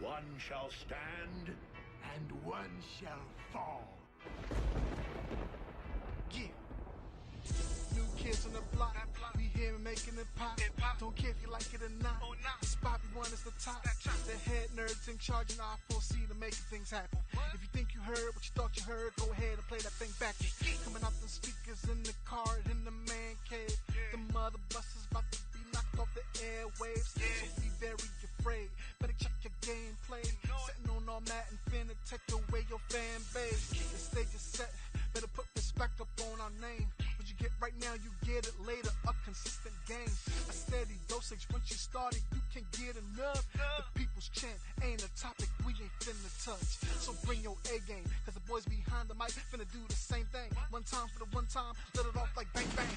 One shall stand, and one shall fall. Yeah. New kids on the block, we here making it pop. Don't care if you like it or not. The spot we want is the top. The head nerds in charge and I foresee to making things happen. If you think you heard what you thought you heard, go ahead and play that thing back. Coming out the speakers in the car, in the man cave. The mother bus is about to be knocked off the airwaves. So be very afraid. Better check your gameplay. Sitting on all that and finna take away your fan base. The stage is set. Better put respect up on our name. What you get right now, you get it later. A consistent game, a steady dosage. Once you started, you can't get enough. The people's chant ain't a topic we ain't finna touch. So bring your A game, cause the boys behind the mic finna do the same thing. One time for the one time, let it off like bang bang.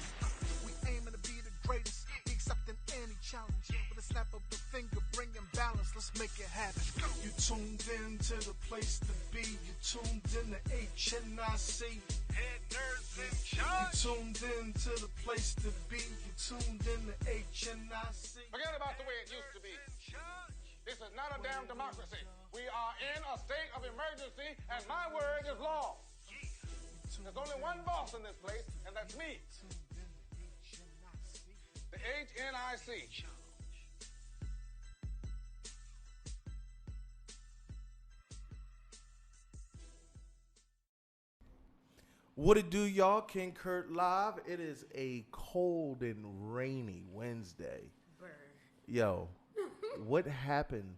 We aiming to be the greatest. We accepting any challenge. With a snap of the finger, bringing balance. Let's make it happen. You tuned in to the place to be. You tuned in to HNIC. Head nerds in charge. You tuned in to the place to be. You tuned in to HNIC. Forget about the way it used to be. This is not a damn democracy. We are in a state of emergency, and my word is law. There's only one boss in this place, and that's me. The HNIC. What it do, y'all? King Kurt live. It is a cold and rainy Wednesday. Burr. Yo, what happened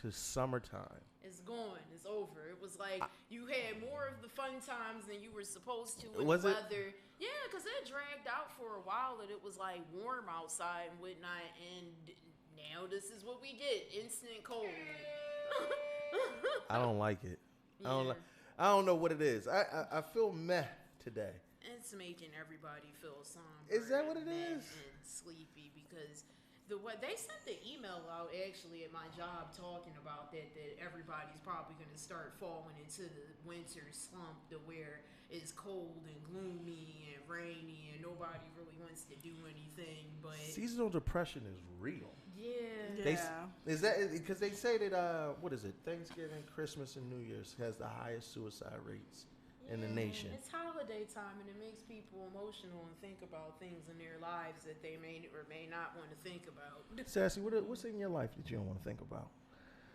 to summertime? It's gone. It's over. It was like you had more of the fun times than you were supposed to in Was the it? weather. Yeah, because it dragged out for a while that it was like warm outside and whatnot, and now this is what we get: instant cold. I don't like it. Yeah. I don't know what it is. I feel meh today. It's making everybody feel somber. Is that what it and is? And sleepy because they sent the email out actually at my job talking about that everybody's probably going to start falling into the winter slump to where it's cold and gloomy and rainy and nobody really wants to do anything. But Seasonal depression is real. yeah. Is that because they say that what is it? Thanksgiving, Christmas, and New Year's has the highest suicide rates in the nation. It's holiday time, and it makes people emotional and think about things in their lives that they may or may not want to think about. Sassy, what's in your life that you don't want to think about?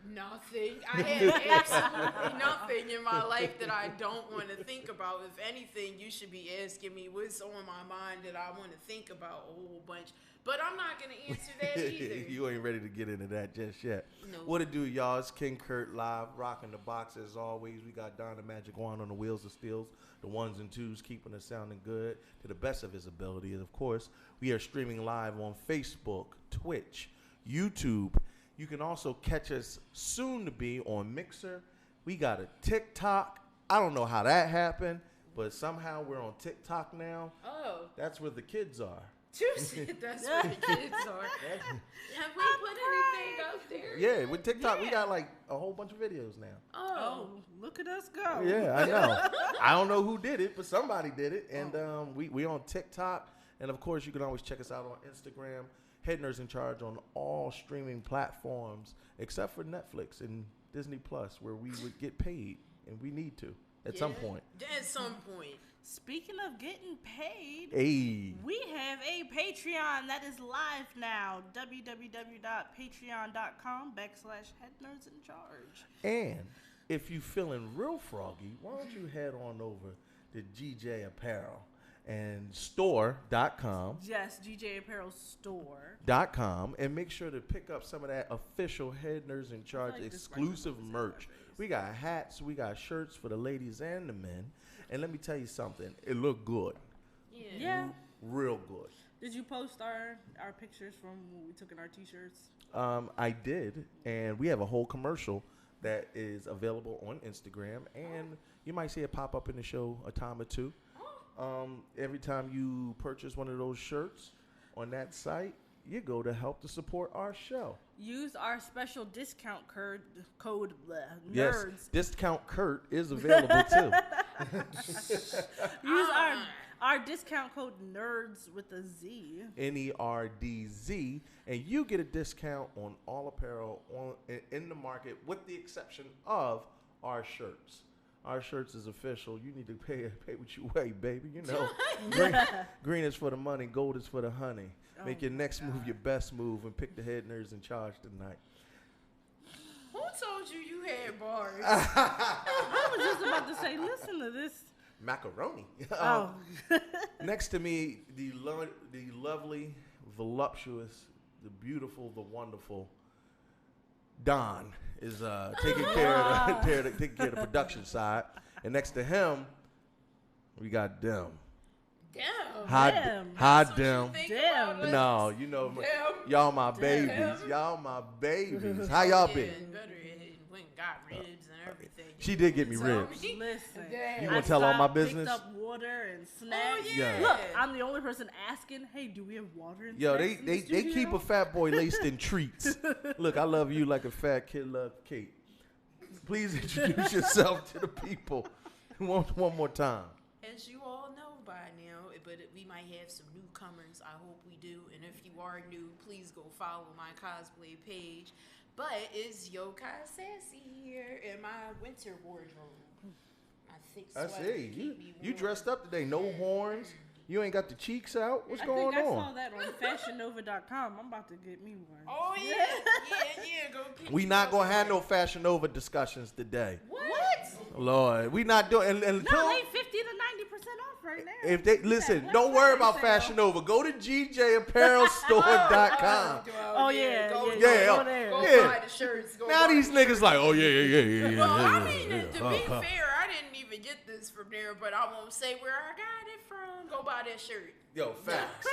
Nothing. I have absolutely nothing in my life that I don't want to think about. If anything, you should be asking me what's on my mind that I want to think about a whole bunch. But I'm not going to answer that either. You ain't ready to get into that just yet. No. What it do, y'all? It's King Kurt live, rocking the box as always. We got Don the Magic Wand on the wheels of steels, the ones and twos, keeping us sounding good to the best of his ability. And of course, we are streaming live on Facebook, Twitch, YouTube. You can also catch us soon to be on Mixer. We got a TikTok. I don't know how that happened, but somehow we're on TikTok now. Oh. That's where the kids are. You said that's where the kids are. Have we put anything out there? Yeah, with TikTok, we got like a whole bunch of videos now. Oh, look at us go. Yeah, I know. I don't know who did it, but somebody did it. And we on TikTok. And, of course, you can always check us out on Instagram. Head Nerds in Charge on all streaming platforms except for Netflix and Disney Plus, where we would get paid. And we need to at some point. At some point. Speaking of getting paid, Hey. we have a Patreon that is live now. www.patreon.com/headnerdsincharge. And if you feeling real froggy, why don't you head on over to GJ Apparel and store.com. Yes, GJ Apparel Store. .com, and make sure to pick up some of that official Head Nerds in Charge exclusive merch. We got hats, we got shirts for the ladies and the men. And let me tell you something, it looked good. Yeah. Real good. Did you post our pictures from when we took in our t-shirts? I did, and we have a whole commercial that is available on Instagram, and you might see it pop up in the show a time or two. Every time you purchase one of those shirts on that site, you go to help to support our show. Use our special discount code nerds. Yes, discount Kurt is available too. Use our discount code nerds with a Z. NERDZ, and you get a discount on all apparel in the market, with the exception of our shirts. Our shirts is official. You need to pay what you weigh, baby. You know, green is for the money, gold is for the honey. Make your next move your best move, and pick the Head Nerds in Charge tonight. Who told you had bars? I was just about to say, listen to this. Macaroni. Oh. Next to me, the lovely, voluptuous, the beautiful, the wonderful Don is taking care of the production side, and next to him, we got Dem. Damn. Hi, Dem. Damn. No, you know, y'all my babies. Y'all my babies. How y'all been? Went and got ribs and everything. She did get me ribs. Listen. You want to tell all my business? Picked up water and snacks. yeah. Look, I'm the only person asking, hey, do we have water and Yo, snacks they keep a fat boy laced in treats. Look, I love you like a fat kid loves cake. Please introduce yourself to the people. One more time. As you all know by now, but we might have some newcomers. I hope we do. And if you are new, please go follow my cosplay page. But it's Yokai Sassy here in my winter wardrobe. My thick I sweater see. keep me You warm. dressed up today. No horns. You ain't got the cheeks out. What's going I on? saw that on fashionnova.com. I'm about to get me one. Oh, yeah. Go pick We you not up. gonna have no Fashion Nova discussions today. What? Lord, we not doing. And No, until they 50 to 90% off right now. if they listen, Black don't worry Friday about sale. Fashion Nova. Go to GJApparelStore.com. Go yeah. Go Yeah, there. Go yeah. buy the shirts. Go Now buy these the niggas like, oh yeah. Well, I mean, to be fair, I didn't even get this from there, but I won't say where I got it from. Go buy that shirt. Yo, facts.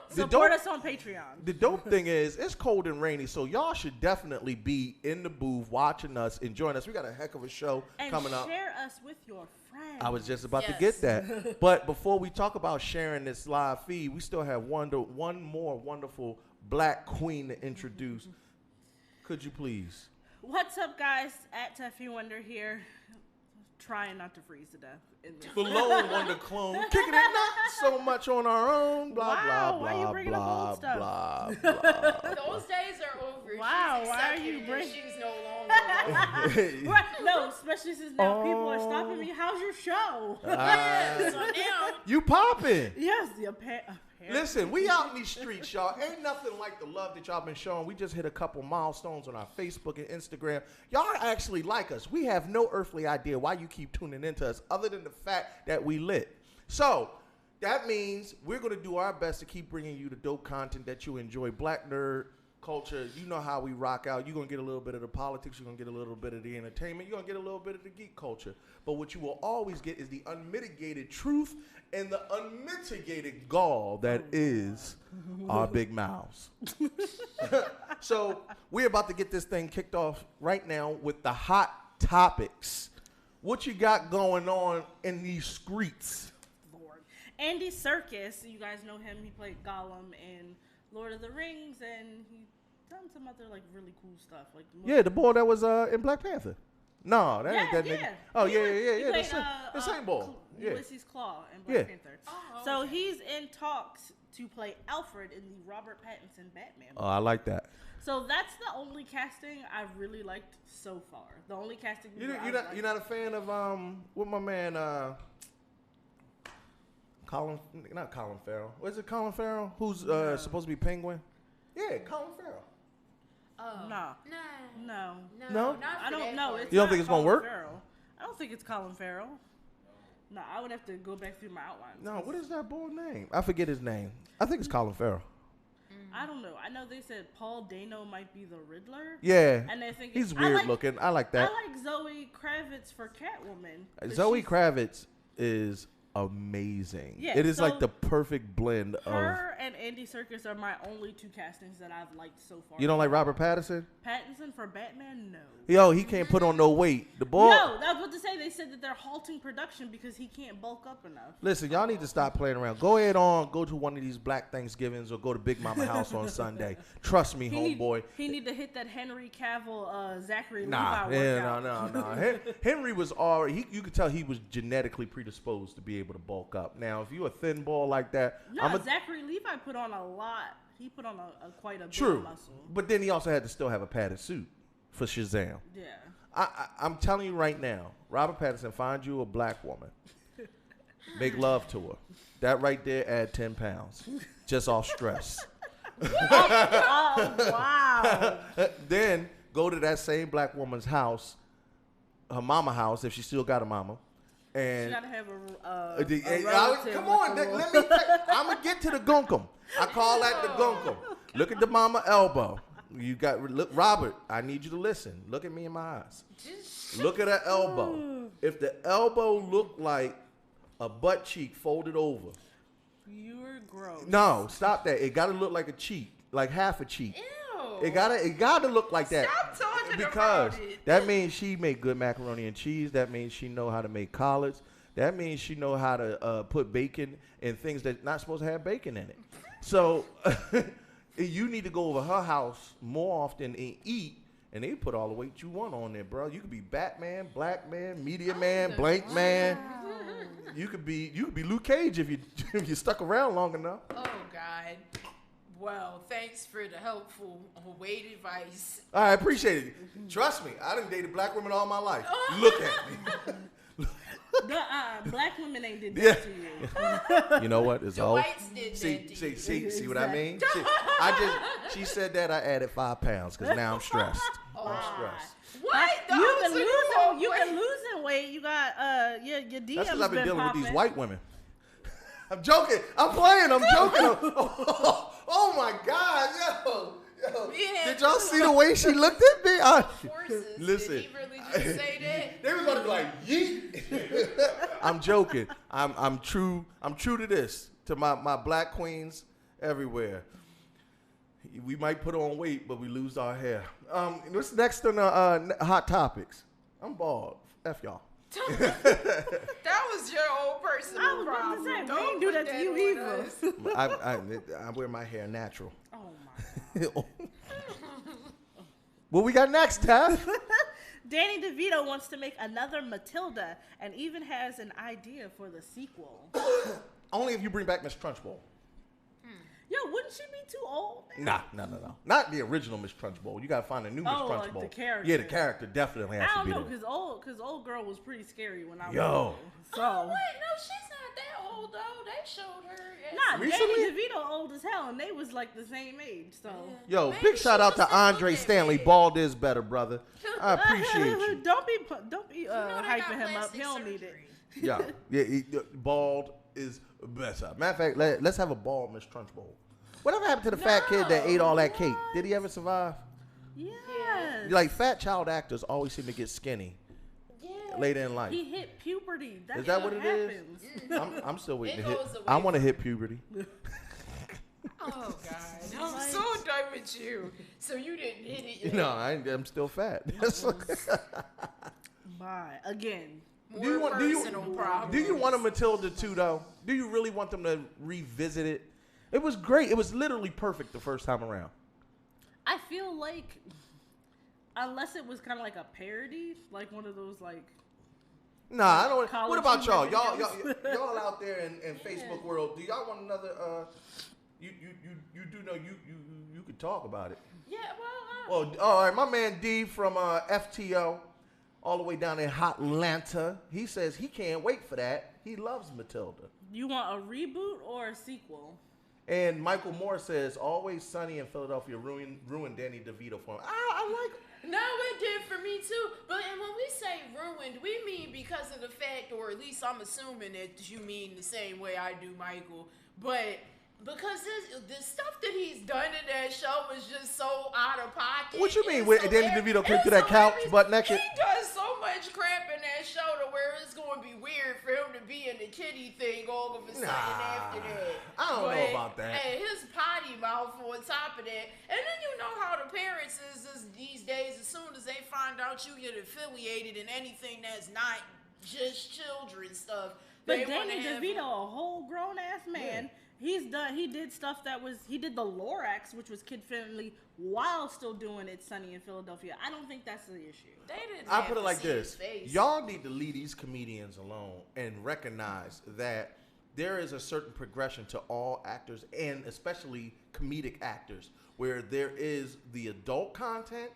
Support us on Patreon. The dope thing is, it's cold and rainy, so y'all should definitely be in the booth watching us, enjoying us. We got a heck of a show And coming up. share us with your friends. I was just about to Yes. get that. But before we talk about sharing this live feed, we still have one more wonderful black queen to introduce. Could you please? What's up, guys? At Teffy Wonder here. Trying not to freeze to death. In this. The lone wonder clone, kicking it not so much on our own. Blah, Wow, blah, why you blah, bringing up blah, old stuff? blah, blah. Those days are over. Wow, She's why are accepted you that bringing- She's no longer alone. Right, no, especially since now people are stopping me. How's your show? So now, You popping. Yes, the apparently. Listen, we out in these streets, y'all. Ain't nothing like the love that y'all been showing. We just hit a couple milestones on our Facebook and Instagram. Y'all actually like us. We have no earthly idea why you keep tuning into us other than the fact that we lit. So that means we're going to do our best to keep bringing you the dope content that you enjoy. Black nerd culture, you know how we rock out. You're going to get a little bit of the politics. You're going to get a little bit of the entertainment. You're going to get a little bit of the geek culture. But what you will always get is the unmitigated truth and the unmitigated gall that is our big mouths. So we're about to get this thing kicked off right now with the hot topics. What you got going on in these streets? Lord. Andy Serkis, you guys know him. He played Gollum in Lord of the Rings, and he done some other like really cool stuff. Like Yeah, the boy that was in Black Panther. No, that ain't that yeah. nigga. Oh, He yeah. played, The same boy. Yeah. Ulysses Claw in Black Panther. Oh, So okay. he's in talks to play Alfred in the Robert Pattinson Batman Oh, movie. I like that. So that's the only casting I've really liked so far. The only casting You're not a fan of what my man not Colin Farrell. What is it, Colin Farrell? Who's supposed to be Penguin? Yeah, Colin Farrell. Oh. No. No. No? Not for I don't that know. part. It's You don't not think it's gonna Colin work? Farrell. I don't think it's Colin Farrell. No, I would have to go back through my outlines. No, what is that boy's name? I forget his name. I think it's Colin Farrell. I don't know. I know they said Paul Dano might be the Riddler. Yeah, And they think he's weird looking. I like that. I like Zoe Kravitz for Catwoman. But Zoe she's- Kravitz is amazing. Yeah, it is like so the perfect blend of. Her and Andy Serkis are my only two castings that I've liked so far. You don't like Robert Pattinson? Pattinson for Batman? No. Yo, he can't put on no weight. The boy. No, that's what to say. They said that they're halting production because he can't bulk up enough. Listen, y'all need to stop playing around. Go ahead go to one of these Black Thanksgivings or go to Big Mama house on Sunday. Trust me, homeboy. He need to hit that Henry Cavill, Zachary Nah, Levi workout. no. Henry was already. You could tell he was genetically predisposed to be able to bulk up. Now, if you a thin ball like that, No, Zachary Levi put on a lot. He put on quite a bit true. of muscle. But then he also had to still have a padded suit for Shazam. Yeah. I'm telling you right now, Robert Pattinson, find you a black woman. Make love to her. That right there, add 10 pounds. Just off stress. Oh, wow. Then go to that same black woman's house, her mama house, if she still got a mama. And You gotta have a relative come on, with a let me. I'm gonna get to the gunkum. I call that the gunkum. Look at the mama elbow. You got look, Robert. I need you to listen. Look at me in my eyes. Look at her elbow. If the elbow looked like a butt cheek folded over, You're gross. no, stop that. It got to look like a cheek, like half a cheek. Ew. It gotta look like that. Stop talking Because about it. that means she make good macaroni and cheese. That means she know how to make collards. That means she know how to put bacon in things that not supposed to have bacon in it. So you need to go over her house more often and eat, and they put all the weight you want on there, bro. You could be Batman, Black Man, Media Man, Blank Man. You could be Luke Cage if you stuck around long enough. Oh God. Well, thanks for the helpful weight advice. I appreciate it. Trust me, I done dated black women all my life. Look at me. Black women ain't did Yeah. that to you. You know what? It's The all. whites did that to you. See what I mean? She said that I added 5 pounds because now I'm stressed. I'm stressed. What? You've been losing weight. You got your DMs That's because I've been been dealing with popping. these white women. I'm joking. I'm playing. I'm joking. Oh my God, yo. Yeah. Did y'all see the way she looked at me? Forces. Listen. Did he really just say that? They was gonna be like, yeet. I'm joking. I'm true. I'm true to this. To my black queens everywhere. We might put on weight, but we lose our hair. What's next on the hot topics? I'm bald. F y'all. That was your own personal I was about to problem. say, we Don't ain't do put that to you on either. us. I wear my hair natural. Oh my. What we got next, Taff? Danny DeVito wants to make another Matilda and even has an idea for the sequel. Only if you bring back Miss Trunchbull. Yo, wouldn't she be too old? Nah. Not the original Miss Trunchbull. You gotta find a new Miss Oh, like Trunchbull. the character. Yeah, the character definitely has I to don't be know, there. cause old girl was pretty scary when I was Yo. little. So Oh, wait, no, she's not that old, though. They showed her. nah, Recently? Danny DeVito old as hell, and they was like the same age. So Yo, Maybe big she shout out was to Andre looking Stanley. big. Bald is better, brother. I appreciate you. don't be You know they hyping got him up. plastic He don't need it. surgery. Yeah, bald is better. Matter of fact, let's have a bald Miss Trunchbull. Whatever happened to the fat kid that ate all that cake? Did he ever survive? Yes. Like fat child actors always seem to get skinny later in life. He hit puberty. That's Is that what it is? happens. I'm still waiting It to hit. goes away I want to hit puberty. Oh, God. I'm so done with you. So you didn't hit it yet. No, I'm still fat. Bye. Again. more personal problems. Do you want a Matilda 2 though? Do you really want them to revisit it? It was great. It was literally perfect the first time around. I feel like, unless it was kind of like a parody, like one of those like. Nah, I don't. College What about y'all? videos. Y'all out there in Facebook world? Do y'all want another? You do know you could talk about it. Yeah, Well, all right. My man D from FTO, all the way down in Hotlanta. He says he can't wait for that. He loves Matilda. You want a reboot or a sequel? And Michael Moore says Always Sunny in Philadelphia ruined Danny DeVito for him. I like. No, it did for me too. But and when we say ruined, we mean because of the fact, or at least I'm assuming that you mean the same way I do, Michael. But because the stuff that he's done in that show is just so out of pocket. What you mean? When Danny DeVito came to that couch butt naked? He does so much crap in that show to where it's going to be weird for him to be in the kitty thing all of a sudden after that. I don't know about that. And his potty mouth on top of that. And then you know how the parents is these days. As soon as they find out you get affiliated in anything that's not just children's stuff. But Danny DeVito, a whole grown ass man. Yeah. He did stuff he did the Lorax, which was kid friendly, while still doing It's Sunny in Philadelphia. I don't think that's the issue. I put it like this. Y'all need to leave these comedians alone and recognize that there is a certain progression to all actors, and especially comedic actors, where there is the adult content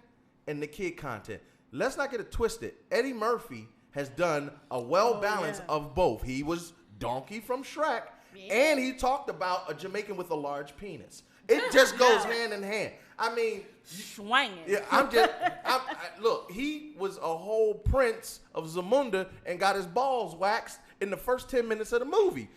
and the kid content. Let's not get it twisted. Eddie Murphy has done a balance of both. He was Donkey from Shrek. Yeah. And he talked about a Jamaican with a large penis. It just goes hand in hand. I mean, swinging. Yeah, look, he was a whole prince of Zamunda and got his balls waxed in the first 10 minutes of the movie.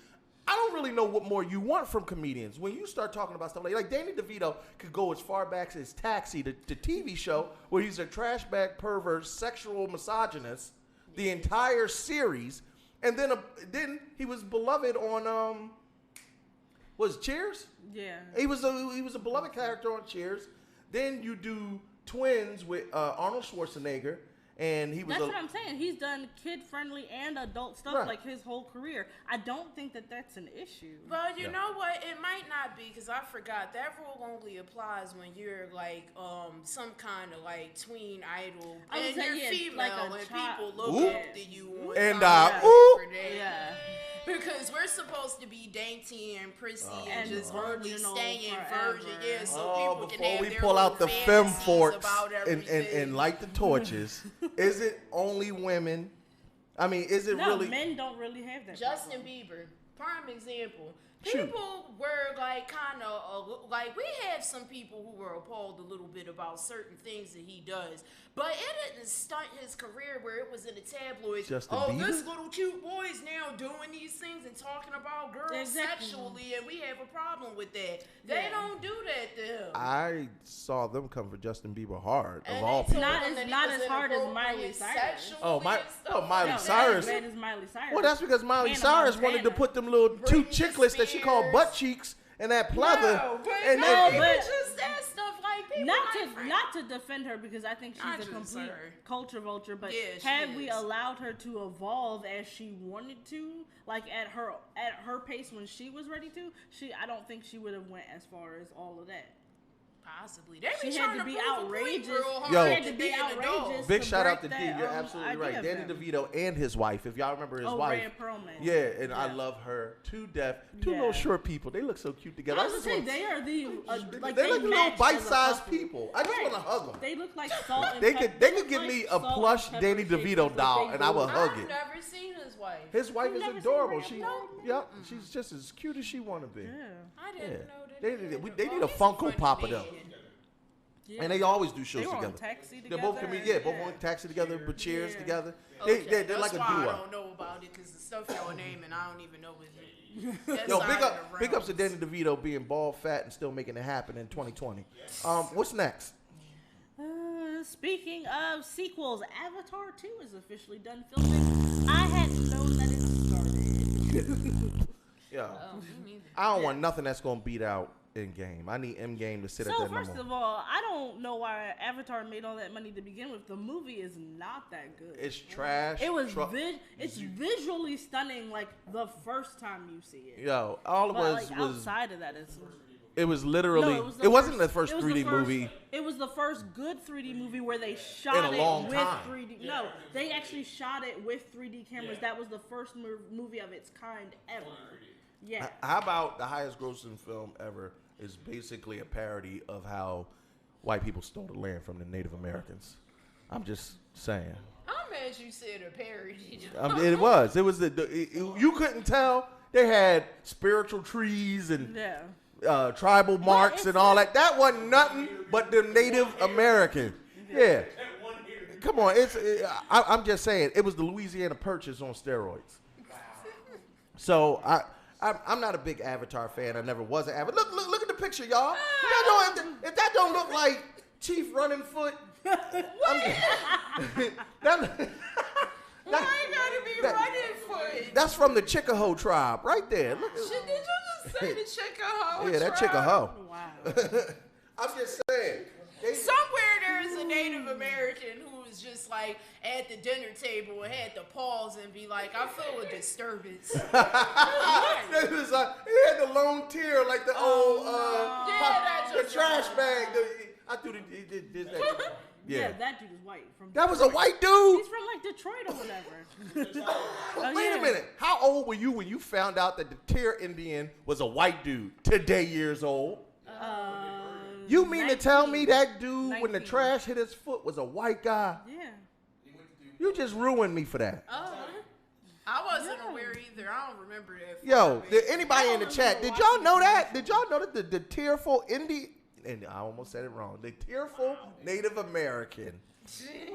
I don't really know what more you want from comedians. When you start talking about stuff like Danny DeVito could go as far back as Taxi, the TV show, where he's a trash bag pervert, sexual misogynist, the entire series. And then he was beloved on was Cheers? Yeah. He was a beloved character on Cheers. Then you do Twins with Arnold Schwarzenegger, and he was. That's what I'm saying. He's done kid friendly and adult stuff like his whole career. I don't think that that's an issue. Well, you know what? It might not be, because I forgot that rule only applies when you're like some kind of like tween idol and you're female like and people look up to you. And yeah. Because we're supposed to be dainty and prissy and just only staying virgin. Yeah, so people can have before we their pull out the femme forks and light the torches, is it only women? I mean, is it really? No, men don't really have that. Justin Bieber, prime example. People were like kind of like, we have some people who were appalled a little bit about certain things that he does, but it didn't stunt his career where it was in the tabloids. Bieber? This little cute boy's now doing these things and talking about girls sexually, and we have a problem with that. They don't do that to him. I saw them come for Justin Bieber hard, and of all people. Not as hard as Miley Cyrus. Miley Cyrus. As Miley Cyrus. Well, that's because Miley Cyrus wanted to put them little two chicklets that she called butt cheeks and that pleather. But just that stuff like people not to defend her, because I think she's a complete culture vulture. But had we allowed her to evolve as she wanted to, like at her pace when she was ready to, I don't think she would have went as far as all of that. Possibly. She had to be outrageous. She had to be outrageous. Big shout out to D. You're absolutely right. Danny DeVito and his wife. If y'all remember his wife. Rhea Perlman. Yeah, and I love her to death. Two little short people. They look so cute together. I was gonna say they are the they look little bite-sized people. I just want to hug them. They look like salt and They could give me a plush Danny DeVito doll, and I would hug it. I've never seen his wife. His wife is adorable. She's just as cute as she want to be. Yeah. I didn't know that. They need a Funko Pop of them. Yeah. And they always do shows together. Taxi together. They're both both on Taxi together, but Cheers together. Okay. They're like a duo. I don't know about it, because the stuff y'all naming, I don't even know what it is. Yo, big ups to Danny DeVito being bald, fat, and still making it happen in 2020. What's next? Speaking of sequels, Avatar 2 is officially done filming. I hadn't known that it started. Yeah. I don't want nothing that's gonna beat out Endgame. I need Endgame to sit at that number. So first of all, I don't know why Avatar made all that money to begin with. The movie is not that good. It's trash. It was it's visually stunning like the first time you see it. Yo, all it was outside of that it's it was literally it wasn't the first 3D movie. It was the first good 3D movie where they shot it with 3D. No, they actually shot it with 3D cameras. That was the first movie of its kind ever. Yeah. How about the highest grossing film ever is basically a parody of how white people stole the land from the Native Americans? I'm just saying. I'm mad you said a parody. It was. It was you couldn't tell. They had spiritual trees and tribal marks and all that. That wasn't nothing but the Native American. Yeah. Come on. I'm just saying. It was the Louisiana Purchase on steroids. So I'm not a big Avatar fan. I never was an Avatar. Look at the picture, y'all. If that don't look like Chief Running Foot, why gotta be running foot? That's from the Chickahoe tribe, right there. Look, did you just say the Chickahoe? Yeah, that Chickahoe. Wow. I'm just saying. Somewhere there's a Native American who was just like at the dinner table and had to pause and be like, I feel a disturbance. It was like, he had the lone tear like the old the trash bag. I threw Yeah, that dude is white. That was a white dude? He's from like Detroit or whatever. Wait a minute. How old were you when you found out that the Tear Indian was a white dude? Today years old. You mean 19, to tell me that dude 19. When the trash hit his foot was a white guy? Yeah. You just ruined me for that. I wasn't aware either. I don't remember that. Yo, did anybody in the chat, did y'all know that? Did y'all know that the tearful Indian, and I almost said it wrong, the tearful Native American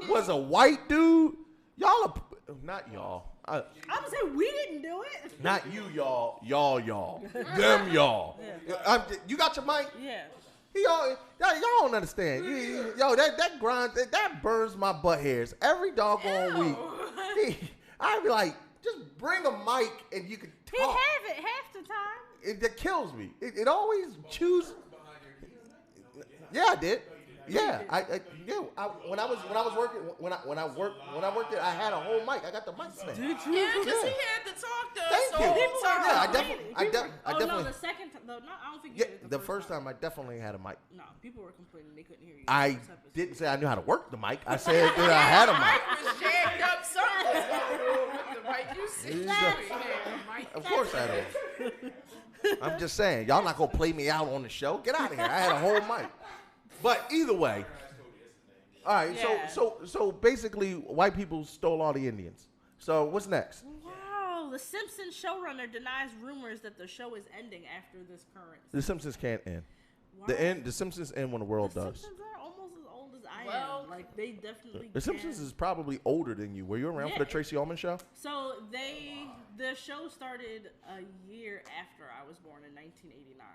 was a white dude? Y'all are, not y'all. I'm gonna say we didn't do it. Not you, y'all. Y'all. Them, y'all. Yeah. You got your mic? Yeah. Y'all don't understand. Yo, that grinds, that burns my butt hairs every doggone week. I'd be like, just bring a mic and you can talk. He have it half the time. It kills me. It always chews. Yeah, I did. Yeah, when I was working, when I worked there, I had a whole mic. I got the mic stand. Did you? Yeah, because he had to talk to us. Thank you. I definitely. No, the second time. No, I don't think. Yeah, the first time I definitely had a mic. No, people were complaining they couldn't hear you. I didn't say I knew how to work the mic. I said that I had a mic. The mic was jammed up somewhere with the mic. You see? Of course I don't. I'm just saying, y'all not gonna play me out on the show. Get out of here. I had a whole mic. But either way, all right. Yeah. So basically, white people stole all the Indians. So what's next? Wow, the Simpsons showrunner denies rumors that the show is ending after this current. The Simpsons can't end. Wow. The Simpsons end when the world does. The Simpsons are almost as old as I am. Like they definitely. The Simpsons is probably older than you. Were you around for the Tracy Ullman show? So the show started a year after I was born in 1989.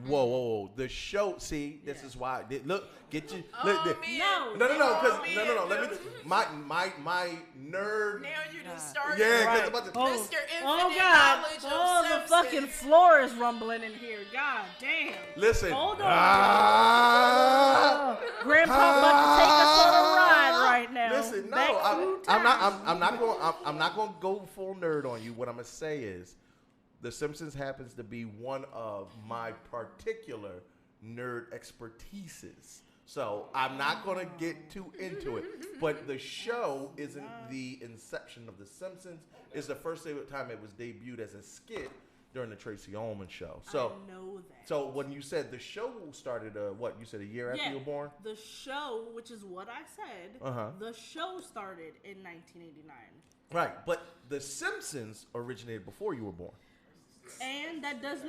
Whoa. The show, see, this is why. Look, get you. Look, No. No. Let me. My nerd. Now you just started. Yeah, right. Mr. Infinite God. knowledge of the fucking floor is rumbling in here. God damn. Listen. Hold on. Grandpa about to take us on a ride right now. Listen, I'm not going to go full nerd on you. What I'm going to say is, The Simpsons happens to be one of my particular nerd expertises. So I'm not going to get too into it. But the show isn't the inception of The Simpsons. It's the first time it was debuted as a skit during the Tracy Ullman show. So I know that. So when you said the show started, you said a year after you were born? The show, which is what I said, the show started in 1989. Right, but The Simpsons originated before you were born. And that has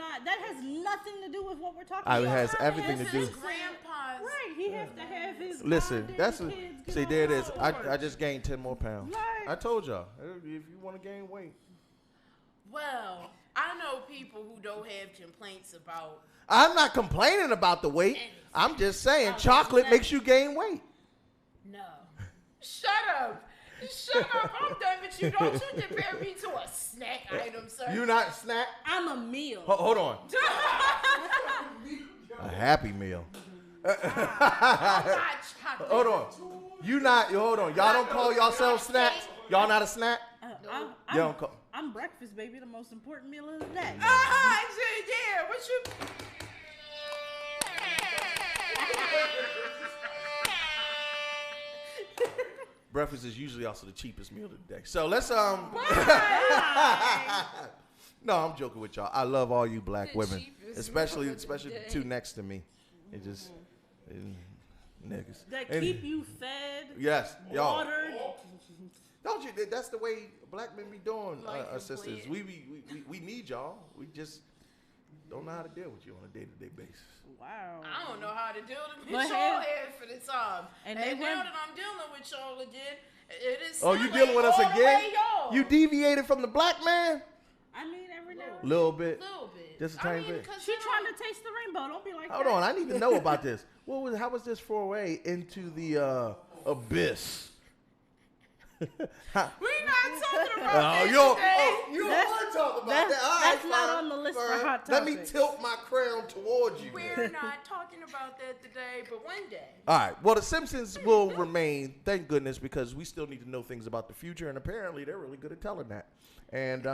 nothing to do with what we're talking about. It has everything to do. Grandpa's. Right, he has to have his. Listen, see, there it is. I just gained 10 more pounds. Right. I told y'all, if you want to gain weight. Well, I know people who don't have complaints about. I'm not complaining about the weight. I'm just saying chocolate makes you gain weight. No. Shut up. Shut up, I'm done with you. Don't you compare me to a snack item, sir. You not a snack? I'm a meal. Hold on. A Happy Meal. Hold on. Hold on. Y'all don't call yourselves snacks? Y'all not a snack? I'm breakfast, baby, the most important meal of the day. Yeah, what you... Breakfast is usually also the cheapest meal of the day. So let's No, I'm joking with y'all. I love all you black women, especially the two next to me. It just niggas that keep you fed. Yes, y'all. Watered. Don't you? That's the way black men be doing, our sisters. We need y'all. We just don't know how to deal with you on a day-to-day basis. Wow. I don't know how to deal with y'all here for the time. And now that I'm dealing with y'all again, it is. Oh, you dealing with us again? You deviated from the black man? I mean, every now and then. Little bit. Just a tiny bit. She trying to taste the rainbow. Don't be like Hold on, I need to know about this. How was this foray into the abyss? We're not talking about you don't want to talk about that. That's not on the list for hot topics. Let me tilt my crown towards you. We're not talking about that today, but one day. All right. Well, The Simpsons will remain, thank goodness, because we still need to know things about the future, and apparently they're really good at telling that. And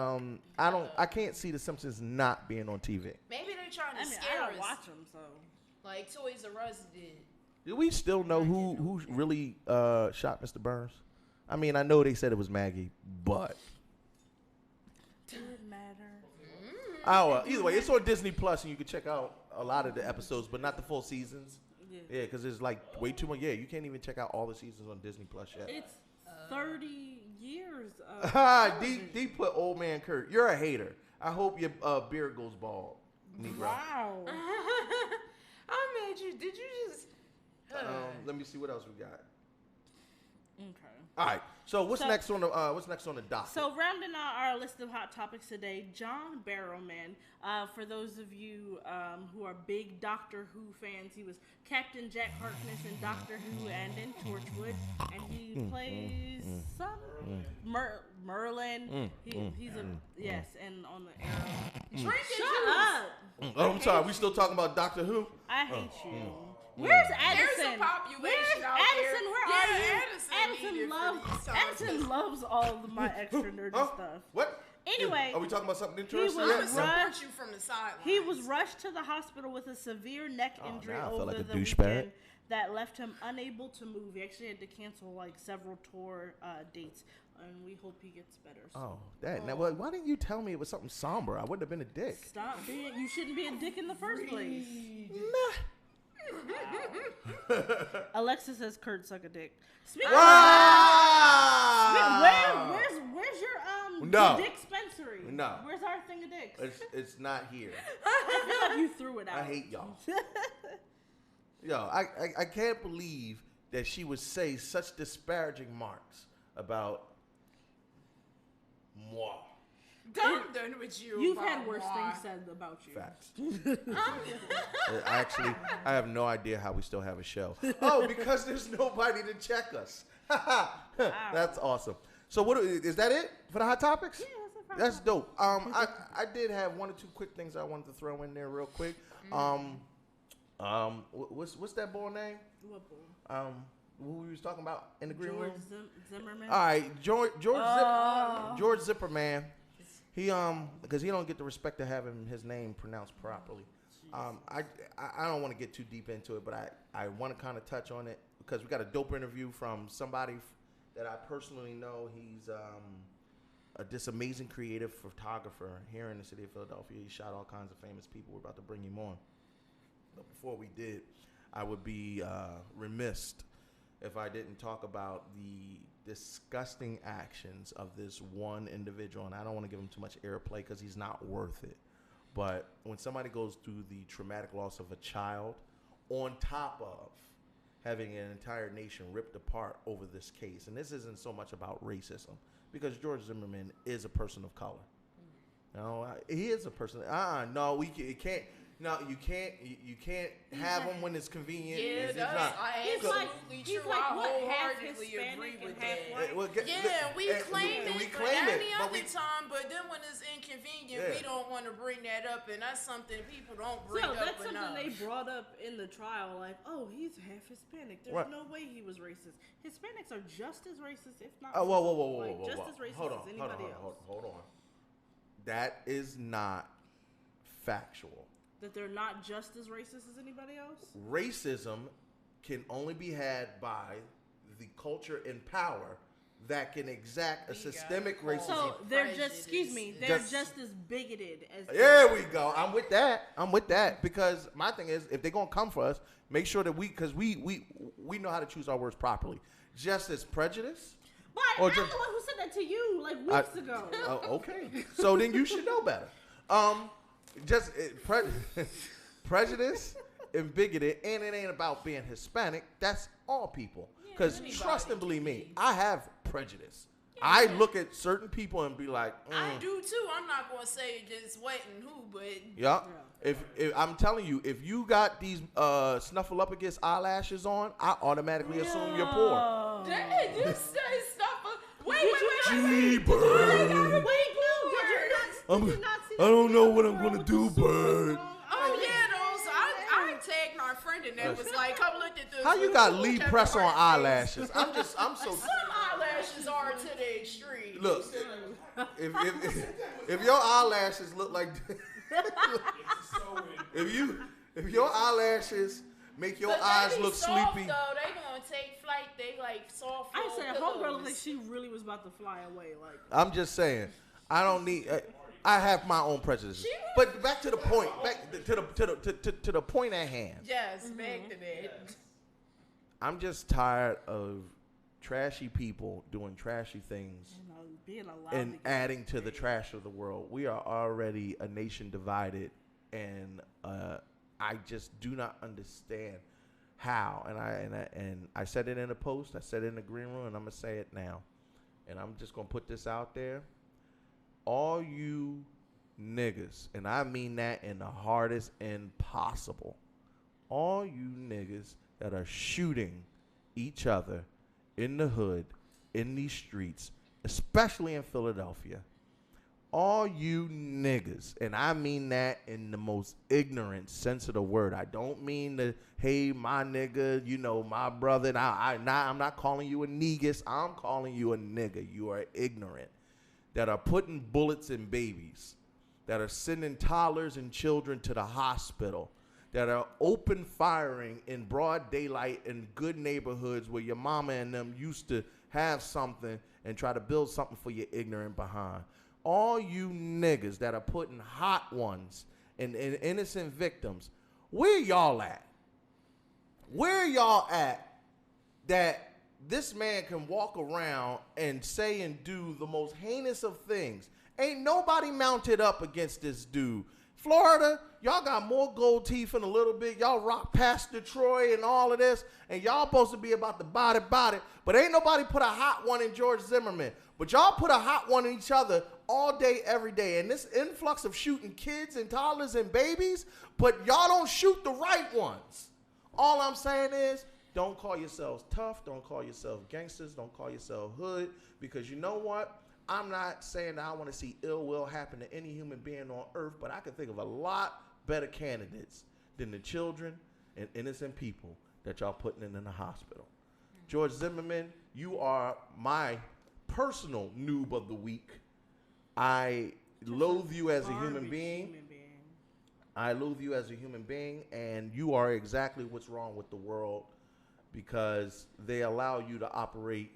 I can't see The Simpsons not being on TV. Maybe they're trying to scare us. I don't watch them, so. Like Toys R Us did. Do we still know who really shot Mr. Burns? I mean, I know they said it was Maggie, but didn't matter. Either way, it's on Disney Plus, and you can check out a lot of the episodes, but not the full seasons. Yeah, because there's like way too much. Yeah, you can't even check out all the seasons on Disney Plus yet. It's 30 years. D put Old Man Kurt. You're a hater. I hope your beard goes bald. Negro. Wow. I made you. Did you just? Let me see what else we got. Okay. All right. So what's next on the docket? So rounding out our list of hot topics today, John Barrowman. For those of you who are big Doctor Who fans, he was Captain Jack Harkness in Doctor Who and in Torchwood, and he plays Merlin. He's and on the Arrow. Shut up. Oh, I'm sorry. We still talking about Doctor Who? I hate you. Where's Addison? There's a population out Addison? there. Where are you? Addison loves all of my extra nerdy stuff. What? Anyway, are we talking about something interesting? He was rushed to the hospital with a severe neck injury over the weekend that left him unable to move. He actually had to cancel like several tour dates, and we hope he gets better soon. Now, why didn't you tell me it was something somber? I wouldn't have been a dick. Stop being. You shouldn't be a dick in the first place. Nah. Wow. Alexa says Kurt suck a dick. Speaking where's your dispensary? No. Where's our thing of dicks? It's not here. I feel like you threw it out. I hate y'all. Yo, I can't believe that she would say such disparaging marks about moi. I'm done with you. You've had worse things said about you. Facts. I have no idea how we still have a show. Oh, because there's nobody to check us. That's awesome. So what is that it for the hot topics? Yeah, that's dope. I did have one or two quick things I wanted to throw in there real quick. What's that boy name? What boy? Who we was talking about in the green room? Zimmerman. All right, George Zimmerman. He because he don't get the respect of having his name pronounced properly. I don't want to get too deep into it, but I want to kind of touch on it because we got a dope interview from somebody that I personally know. He's this amazing creative photographer here in the city of Philadelphia. He shot all kinds of famous people. We're about to bring him on. But before we did, I would be remiss if I didn't talk about the disgusting actions of this one individual. And I don't want to give him too much airplay because he's not worth it. But when somebody goes through the traumatic loss of a child on top of having an entire nation ripped apart over this case, and this isn't so much about racism, because George Zimmerman is a person of color. No, he is a person. No, it can't. No, you can't have them when it's convenient. Yeah, that's absolutely true. I wholeheartedly agree with that. We claim it any other time, but then when it's inconvenient, we don't want to bring that up, and that's something people don't bring up enough. That's something they brought up in the trial, like, oh, he's half Hispanic. There's no way he was racist. Hispanics are just as racist, if not whoa. Just as racist as anybody else. Hold on. That is not factual. That they're not just as racist as anybody else? Racism can only be had by the culture in power that can exact a systemic racism. So they're just as bigoted as. There we go. I'm with that because my thing is, if they're gonna come for us, make sure that because we know how to choose our words properly. Just as prejudice. But I'm the one who said that to you like weeks ago. Okay. So then you should know better. Prejudice and bigoted, and it ain't about being Hispanic. That's all people. Because trust and believe me, I have prejudice. I look at certain people and be like, I do too. I'm not gonna say just what and who, but yeah. If I'm telling you, if you got these snuffleupagus eyelashes on, I automatically assume you're poor. Dang, you say snuffle. Wait. I don't know what I'm gonna do, Bird. Oh yeah, those. I tagged our friend and that was like, come look at this. How you got Lee press on eyelashes? I'm so. Some eyelashes are to the extreme. Look, if your eyelashes look like, if your eyelashes make your eyes look soft, sleepy. Though they gonna take flight. They like soft. I said, homegirl looked like she really was about to fly away. Like I'm just saying, I don't need. I have my own prejudices. But back to the point. Back to the point at hand. Yes, back to that. I'm just tired of trashy people doing trashy things and adding to the trash of the world. We are already a nation divided, and I just do not understand how. And I said it in a post. I said it in the green room, and I'm gonna say it now. And I'm just gonna put this out there. All you niggas, and I mean that in the hardest end possible, all you niggas that are shooting each other in the hood, in these streets, especially in Philadelphia, all you niggas, and I mean that in the most ignorant sense of the word. I don't mean the, hey, my nigga, you know, my brother. I'm not calling you a negus. I'm calling you a nigga. You are ignorant. That are putting bullets in babies, that are sending toddlers and children to the hospital, that are open firing in broad daylight in good neighborhoods where your mama and them used to have something and try to build something for your ignorant behind. All you niggas that are putting hot ones and innocent victims, where y'all at? Where y'all at that this man can walk around and say and do the most heinous of things? Ain't nobody mounted up against this dude. Florida, y'all got more gold teeth in a little bit. Y'all rock past Detroit and all of this, and y'all supposed to be about to body, but ain't nobody put a hot one in George Zimmerman. But y'all put a hot one in each other all day, every day. And this influx of shooting kids and toddlers and babies, but y'all don't shoot the right ones. All I'm saying is, don't call yourselves tough. Don't call yourselves gangsters. Don't call yourself hood. Because you know what? I'm not saying that I want to see ill will happen to any human being on earth, but I can think of a lot better candidates than the children and innocent people that y'all putting in the hospital. George Zimmerman, you are my personal noob of the week. I loathe you as a human being. I loathe you as a human being, and you are exactly what's wrong with the world. Because they allow you to operate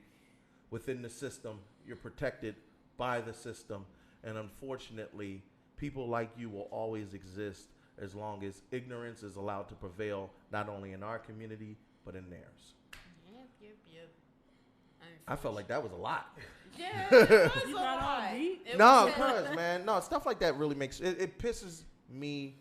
within the system. You're protected by the system. And unfortunately, people like you will always exist as long as ignorance is allowed to prevail, not only in our community, but in theirs. Yep. I felt like that was a lot. Yeah, it was a lot. No, cuz, man. No, stuff like that really makes, it pisses me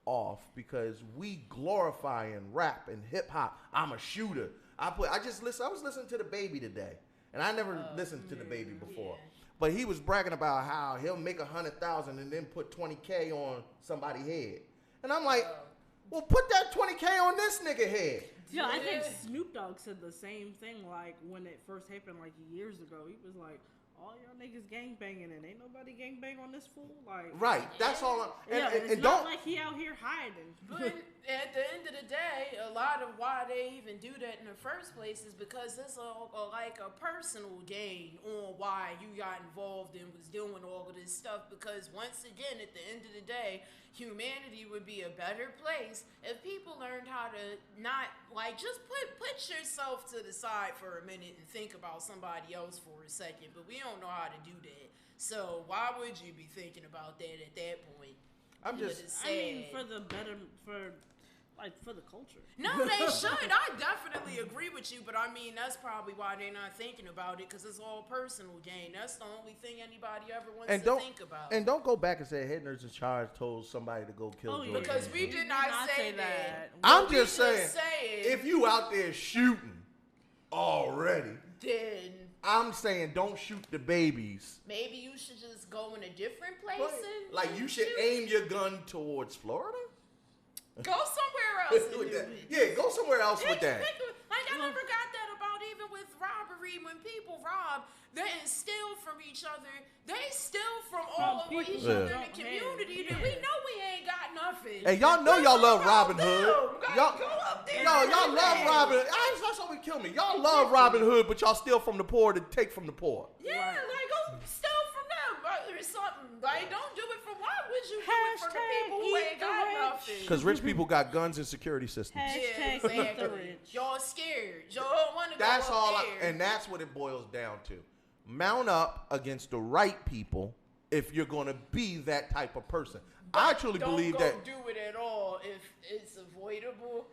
off because we glorify and rap and hip hop. I'm a shooter. I was listening to the Baby today, and I never listened to the Baby before. Yeah. But he was bragging about how he'll make 100,000 and then put 20K on somebody's head. And I'm like, well, put that 20K on this nigga head. Yeah, I think Snoop Dogg said the same thing, like, when it first happened, like, years ago. He was like, all y'all niggas gangbanging and ain't nobody gangbang on this fool. Like, right, that's all. It's not like he out here hiding. But at the end of the day, a lot of why they even do that in the first place is because it's like a personal gain on why you got involved and was doing all of this stuff. Because once again, at the end of the day, humanity would be a better place if people learned how to not, like, just put yourself to the side for a minute and think about somebody else for a second. But we don't know how to do that. So why would you be thinking about that at that point? I mean, for the culture. No, they should. I definitely agree with you, but I mean, that's probably why they're not thinking about it, because it's all personal gain. That's the only thing anybody ever wants to think about. And don't go back and say Head Nerds in Charge told somebody to go kill Jordan. Because we did not say that. I'm just saying, if you out there shooting already, then I'm saying don't shoot the babies. Maybe you should just go in a different place. Like, you should aim your gun towards Florida? Go somewhere else. Yeah, go somewhere else with that. Like, I never got that about even with robbery. When people rob, they steal from each other. They steal from all of each other in the community. That we know we ain't got nothing. Hey, y'all know y'all love Robin Hood. Y'all go up there. Y'all love Robin Hood. That's what would kill me. Y'all love Robin Hood, but y'all steal from the poor to take from the poor. Yeah, like, go steal from them or something. Like, don't do it from, why would you do it from the people who ain't got nothing? Because rich people got guns and security systems. Hashtag eat the rich. Y'all scared. Y'all don't want to go That's all, there. and that's what it boils down to. Mount up against the right people if you're going to be that type of person. But I truly believe that. Don't do it at all if it's avoidable.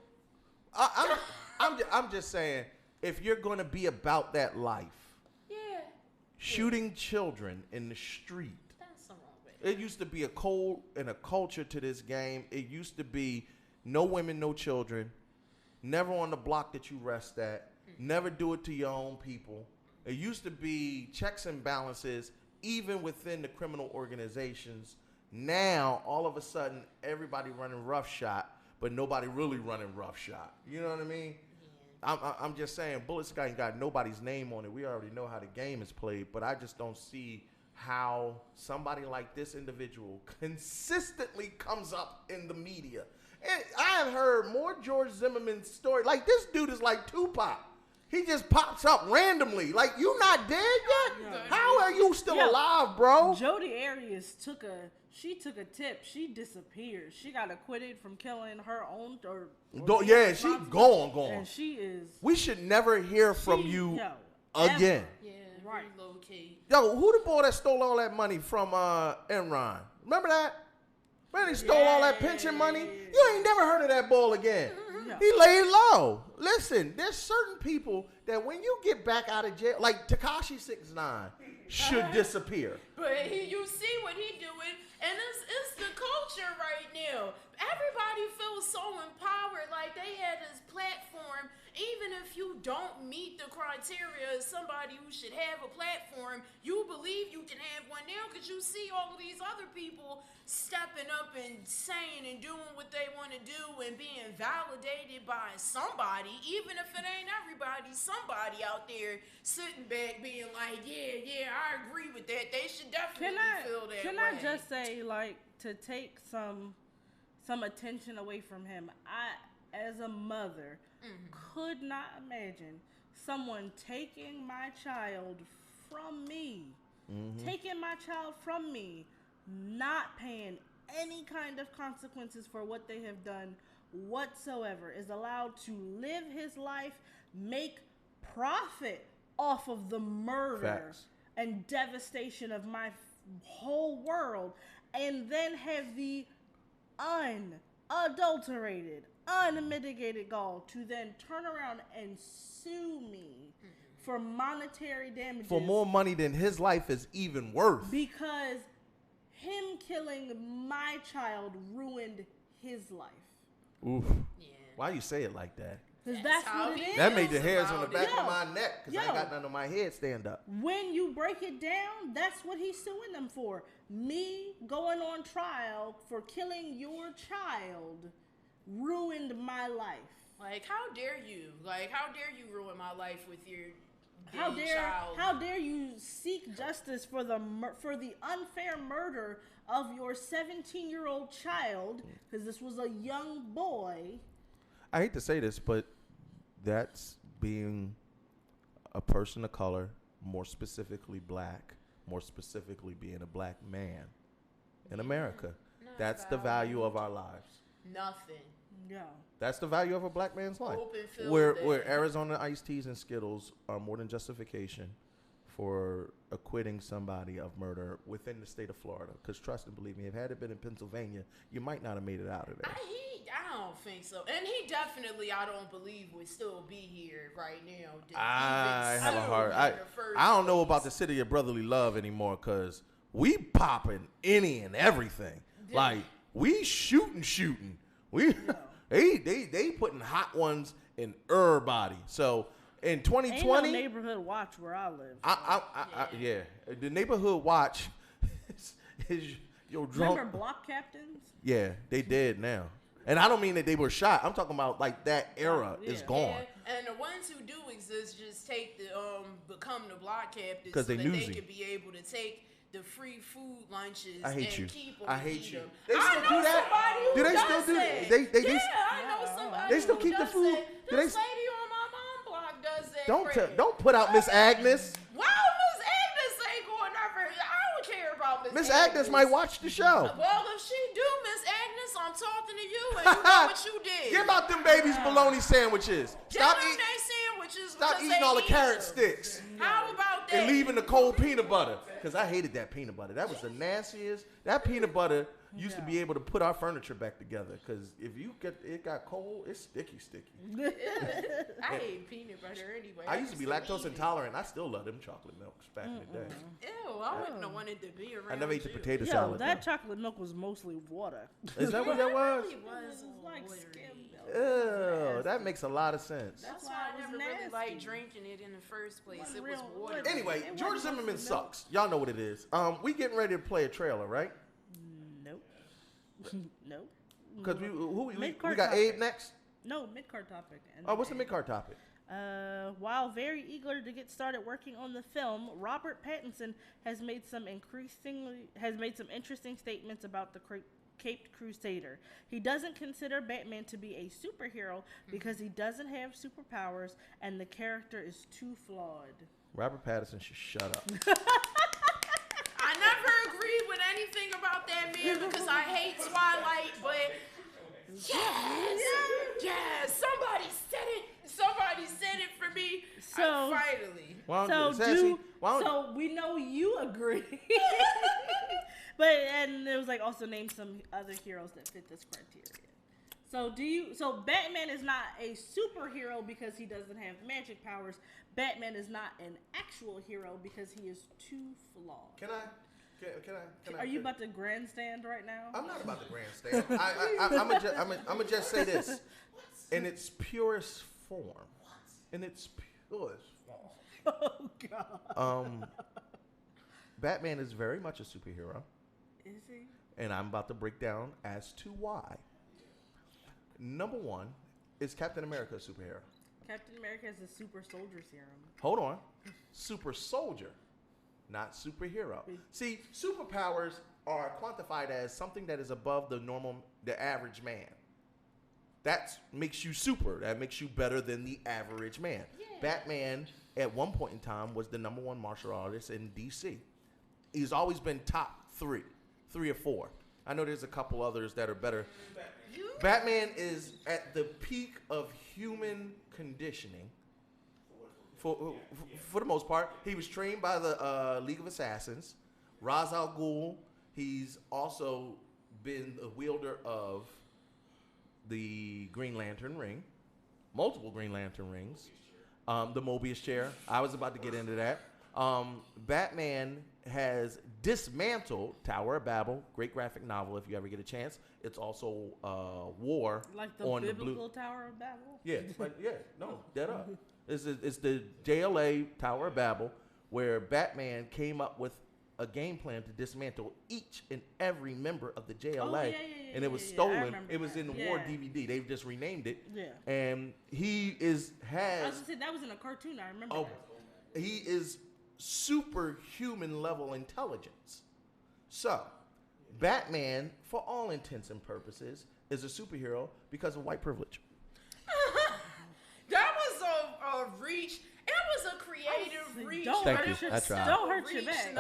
I'm just saying, if you're going to be about that life, shooting children in the street. That's wrong with it. It used to be a code and a culture to this game. It used to be no women, no children, never on the block that you rest at, never do it to your own people. It used to be checks and balances even within the criminal organizations. Now, all of a sudden, everybody running roughshod, but nobody really running roughshod. You know what I mean? Yeah. I'm just saying, Bullet Sky ain't got nobody's name on it. We already know how the game is played, but I just don't see how somebody like this individual consistently comes up in the media. And I have heard more George Zimmerman story. Like, this dude is like Tupac. He just pops up randomly. Like, you not dead yet? Yeah. How are you still alive, bro? Jodi Arias took a tip. She disappeared. She got acquitted from killing her own she gone. And she is. We should never hear from you again. Yeah, right. Relocate. Yo, who the boy that stole all that money from Enron? Remember that? Man, he stole all that pension money. You ain't never heard of that boy again. No. He laid low. Listen, there's certain people that when you get back out of jail, like Tekashi 6ix9ine, should disappear. But you see what he doing, and it's the culture right now. Everybody feels so empowered, like they had this platform. Even if you don't meet the criteria as somebody who should have a platform, you believe you can have one now because you see all of these other people stepping up and saying and doing what they want to do and being validated by somebody, even if it ain't everybody, somebody out there sitting back being like, yeah, I agree with that. They should definitely feel that way. Can I just say, like, to take some attention away from him, I, as a mother, could not imagine someone taking my child from me, not paying any kind of consequences for what they have done whatsoever, is allowed to live his life, make profit off of the murder and devastation of my whole world, and then have the unadulterated, unmitigated gall to then turn around and sue me for monetary damages. For more money than his life is even worth. Because him killing my child ruined his life. Oof. Yeah. Why you say it like that? Because that's what it is. That made the hairs on the back of my neck because I ain't got none on my head stand up. When you break it down, that's what he's suing them for. Me going on trial for killing your child ruined my life. Like, how dare you? Like, how dare you ruin my life with your child? How dare you seek justice for the unfair murder of your 17-year-old child? Because this was a young boy. I hate to say this, but that's being a person of color, more specifically black, more specifically being a black man in America. That's the value of our lives. Nothing. Yeah. That's the value of a black man's life. Where Arizona iced teas and Skittles are more than justification for acquitting somebody of murder within the state of Florida. Because trust and believe me, if had it been in Pennsylvania, you might not have made it out of there. I don't think so. And he definitely, I don't believe, would still be here right now. I have a hard... I don't know about the city of brotherly love anymore because we popping any and everything. Yeah. Like, we shooting. They putting hot ones in everybody. So... In 2020, ain't no neighborhood watch where I live. Yeah, the neighborhood watch is your drunk. Remember block captains? Yeah, they did now, and I don't mean that they were shot. I'm talking about like that era is gone. Yeah. And the ones who do exist just take the become the block captains because so they could be able to take the free food lunches I hate and you. keep them. I hate you. Them. They still do that? Do they still do that? I know somebody. They still keep the food. This lady on my mom block does that. Don't put out Miss Agnes. Wow, Miss Agnes ain't going over. I don't care about Miss Agnes might watch the show. Well, if she do, Miss Agnes, I'm talking to you, and you know what you did. Give out them babies bologna sandwiches. Stop eating sandwiches. Stop eating all the carrot sticks. How about that? And leaving the cold peanut butter. Because I hated that peanut butter. That was the nastiest. That peanut butter used to be able to put our furniture back together. Because if it got cold, it's sticky. I hate peanut butter anyway. I used to be lactose intolerant. I still love them chocolate milks back in the day. Ew, I wouldn't have wanted to be around. I never ate the potato salad. That chocolate milk was mostly water. Is that what that was? It was like skim milk. Ew, that makes a lot of sense. That's why I never really liked drinking it in the first place. It was water. Anyway, George Zimmerman sucks. Y'all know what it is. We getting ready to play a trailer, right? Nope. Nope. Because we got topic. Abe next? No, mid-card topic. What's the mid-card topic? While very eager to get started working on the film, Robert Pattinson has made some interesting statements about the Caped Crusader. He doesn't consider Batman to be a superhero because he doesn't have superpowers and the character is too flawed. Robert Pattinson should shut up. I never agreed with anything about that man because I hate Twilight, but yes, somebody said it for me. So finally. So we know you agree. And it was like also name some other heroes that fit this criteria. So Batman is not a superhero because he doesn't have magic powers. Batman is not an actual hero because he is too flawed. Can I? Are you about to grandstand right now? I'm not about to grandstand. I'm gonna just say this in its purest form. In its purest form. Oh God. Batman is very much a superhero. Is he? And I'm about to break down as to why. Number one, is Captain America a superhero? Captain America has a super soldier serum. Hold on. Super soldier, not superhero. See, superpowers are quantified as something that is above the average man. That makes you super. That makes you better than the average man. Yeah. Batman, at one point in time, was the number one martial artist in DC. He's always been top 3 or 4. I know there's a couple others that are better. Batman is at the peak of human conditioning. For the most part, he was trained by the League of Assassins. Ra's al Ghul. He's also been the wielder of the Green Lantern ring, multiple Green Lantern rings, the Mobius chair. I was about to get into that. Batman has dismantled Tower of Babel, great graphic novel if you ever get a chance. It's also war like the on biblical the blue Tower of Babel. Yeah, dead up. It's the JLA Tower of Babel, where Batman came up with a game plan to dismantle each and every member of the JLA, and it was stolen. It was in the war DVD. They've just renamed it. Yeah, and he has. I was gonna say that was in a cartoon. I remember. That. He is superhuman level intelligence. So, Batman, for all intents and purposes, is a superhero because of white privilege. That was a reach. It was a creative reach. Thank you. I tried. Don't hurt your back.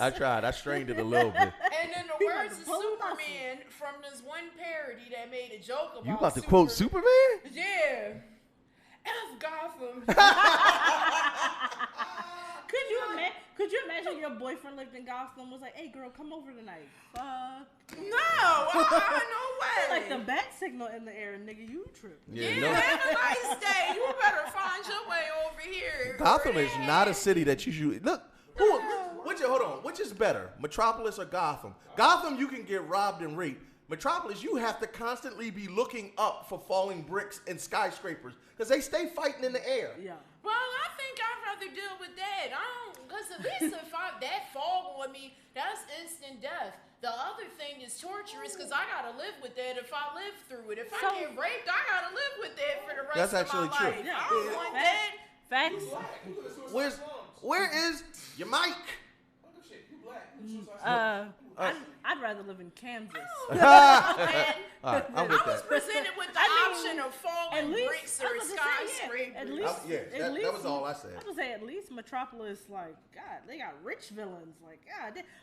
I tried. I strained it a little bit. And then the words of Superman from this one parody that made a joke about You about to quote Superman? Yeah. F Gotham. Could you imagine your boyfriend lived in Gotham was like, hey girl, come over tonight. No, no way. Like the bat signal in the air, nigga, you trip. Yeah, have a nice day. You better find your way over here. Gotham is not a city that you should look. Hold on. Which is better, Metropolis or Gotham? Gotham, you can get robbed and raped. Metropolis, you have to constantly be looking up for falling bricks and skyscrapers because they stay fighting in the air. Yeah. Well, I think I'd rather deal with that. Because at least if that fall on me, that's instant death. The other thing is torturous because I gotta live with that if I live through it. If I get raped, I gotta live with that for the rest of my life. True. I don't want that. Facts. Where is your mic? I'd rather live in Kansas. I was presented with the option of falling bricks or skyscrapers. That was all I said. I was say at least Metropolis, like God, they got rich villains. Like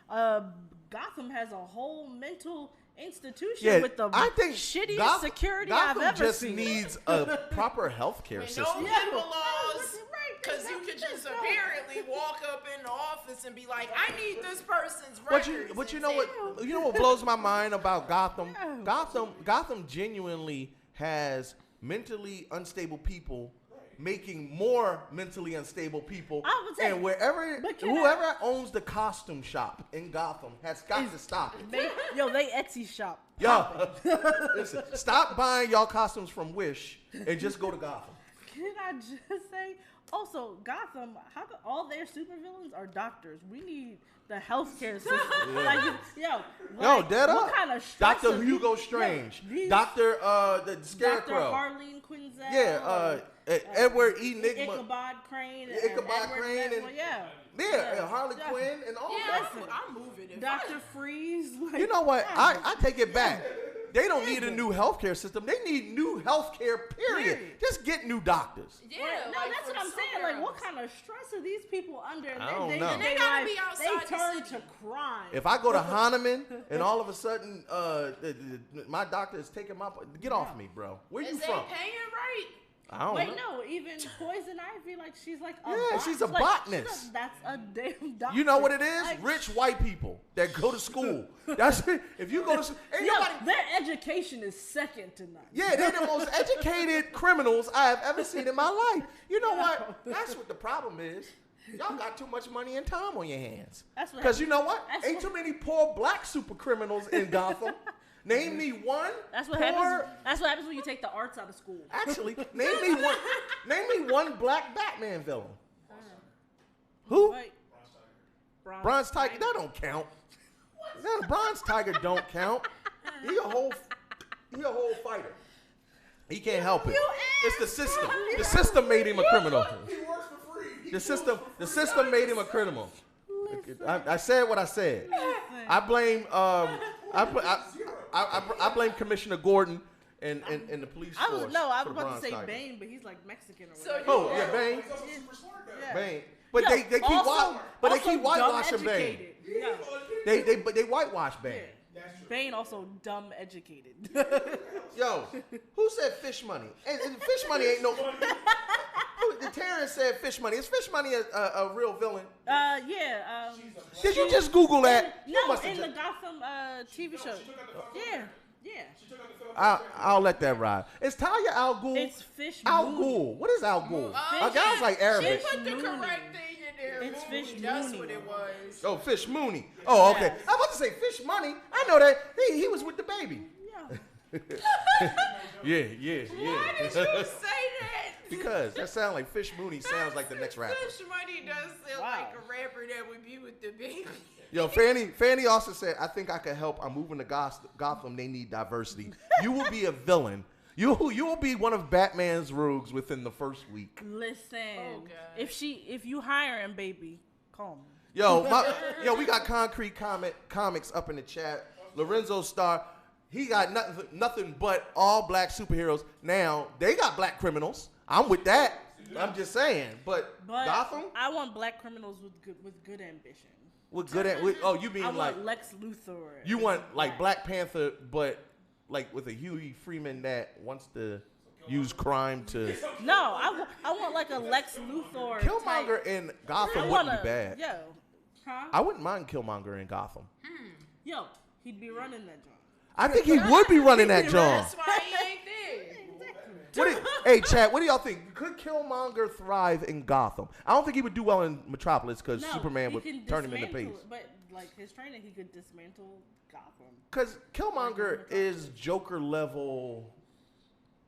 God, Gotham has a whole mental institution with the shittiest security Gotham I've ever just seen. Needs a proper healthcare system. No labor laws. Because you could just apparently walk up in the office and be like, I need this person's records. But you know what? You know what blows my mind about Gotham? Gotham genuinely has mentally unstable people making more mentally unstable people. And whoever owns the costume shop in Gotham has got to stop it. They Etsy shop. Yo, listen, stop buying y'all costumes from Wish and just go to Gotham. Can I just say? Also, Gotham, how come all their supervillains are doctors? We need the healthcare system. Dead up. What kind of stress Dr. Hugo Strange, Dr. the Scarecrow, Dr. Harleen Quinzel, Edward Enigma, Ichabod Crane, Harley Quinn, and all that. I'm moving. Dr. Freeze. You know what? I take it back. They don't need a new healthcare system. They need new healthcare, period. Just get new doctors. Yeah, that's what I'm saying. Like, what kind of stress are these people under? I don't know. And they gotta be outside. They turn to crime. If I go to Hahnemann and all of a sudden my doctor is taking my... Get off me, bro. Where you from? Is they paying right? I don't know. No, even Poison Ivy, like she's like she's a botanist. That's a damn doctor. You know what it is? Like, rich white people that go to school. That's it. If you go to their education is second to none. Yeah, they're the most educated criminals I have ever seen in my life. You know what? That's what the problem is. Y'all got too much money and time on your hands. Because you know what? Ain't too many poor black super criminals in Gotham. Name me one. That's what happens. That's what happens when you take the arts out of school. Actually, name me one black Batman villain. Who? Bronze Tiger. That don't count. That Bronze Tiger don't count. He a whole fighter. He can't help it. It's the system. The system made him a criminal. He works for free. The system made him a criminal. I said what I said. I blame I blame Commissioner Gordon and the police force. I was about to say Bane, but he's like Mexican or whatever. Bane. Bane. But they keep whitewashing Bane. They whitewash Bane. Yeah. Bane also dumb educated. Yo, who said Fish Money? And Fish Money ain't no. The Terrence said Fish Money. Is Fish Money a real villain? Yeah. Did you just Google that? No, in the Gotham TV show. Yeah. I'll let that ride. Is Talia Al Ghul? It's Fish Al Ghul. What is Al Ghul? A guy's like Arabic. She put the correct thing in there. It's Mooney. Fish That's Mooney. what it was. Oh, Fish Mooney. Oh, okay. Yes. I was about to say Fish Money. I know that. He was with the baby. Yeah. Why did you say that? Because that sounds like Fish Mooney sounds like the next rapper. Fish Money does sound like a rapper that would be with the baby. Yo, Fanny also said, I think I could help. I'm moving to Gotham. They need diversity. You will be a villain. You will be one of Batman's rogues within the first week. Listen, if you hire him, baby, call me. Yo, we got Concrete Comics up in the chat. Lorenzo Starr, he got nothing but all black superheroes. Now they got black criminals. I'm with that. I'm just saying, but Gotham. I want black criminals with good ambition. You mean I like want Lex Luthor? You want like Black Panther, but like with a Huey Freeman that wants to use crime to. No, I want like a Lex Luthor. Killmonger in Gotham wouldn't be bad. Yo, huh? I wouldn't mind Killmonger in Gotham. Yo, he'd be running that joint. I think he would be running that joint. That's why he ain't there. Hey, Chad, what do y'all think? Could Killmonger thrive in Gotham? I don't think he would do well in Metropolis because Superman would turn him into paste. But like his training, he could dismantle Gotham. Because Killmonger is Joker level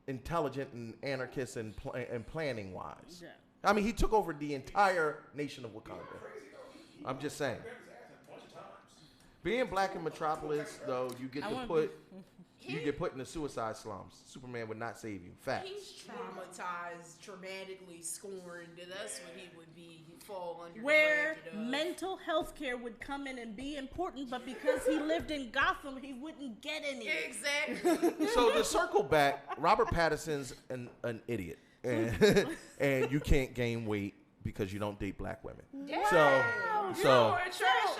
intelligent and anarchist and planning wise. Yeah. I mean, he took over the entire nation of Wakanda. I'm just saying. Being black in Metropolis, though, you get put in the suicide slums. Superman would not save you. Facts. He's traumatized, traumatically scorned. That's what he would fall under. Where mental health care would come in and be important, but because he lived in Gotham, he wouldn't get any. Exactly. So to circle back, Robert Pattinson's an idiot, and you can't gain weight because you don't date black women. Yeah. So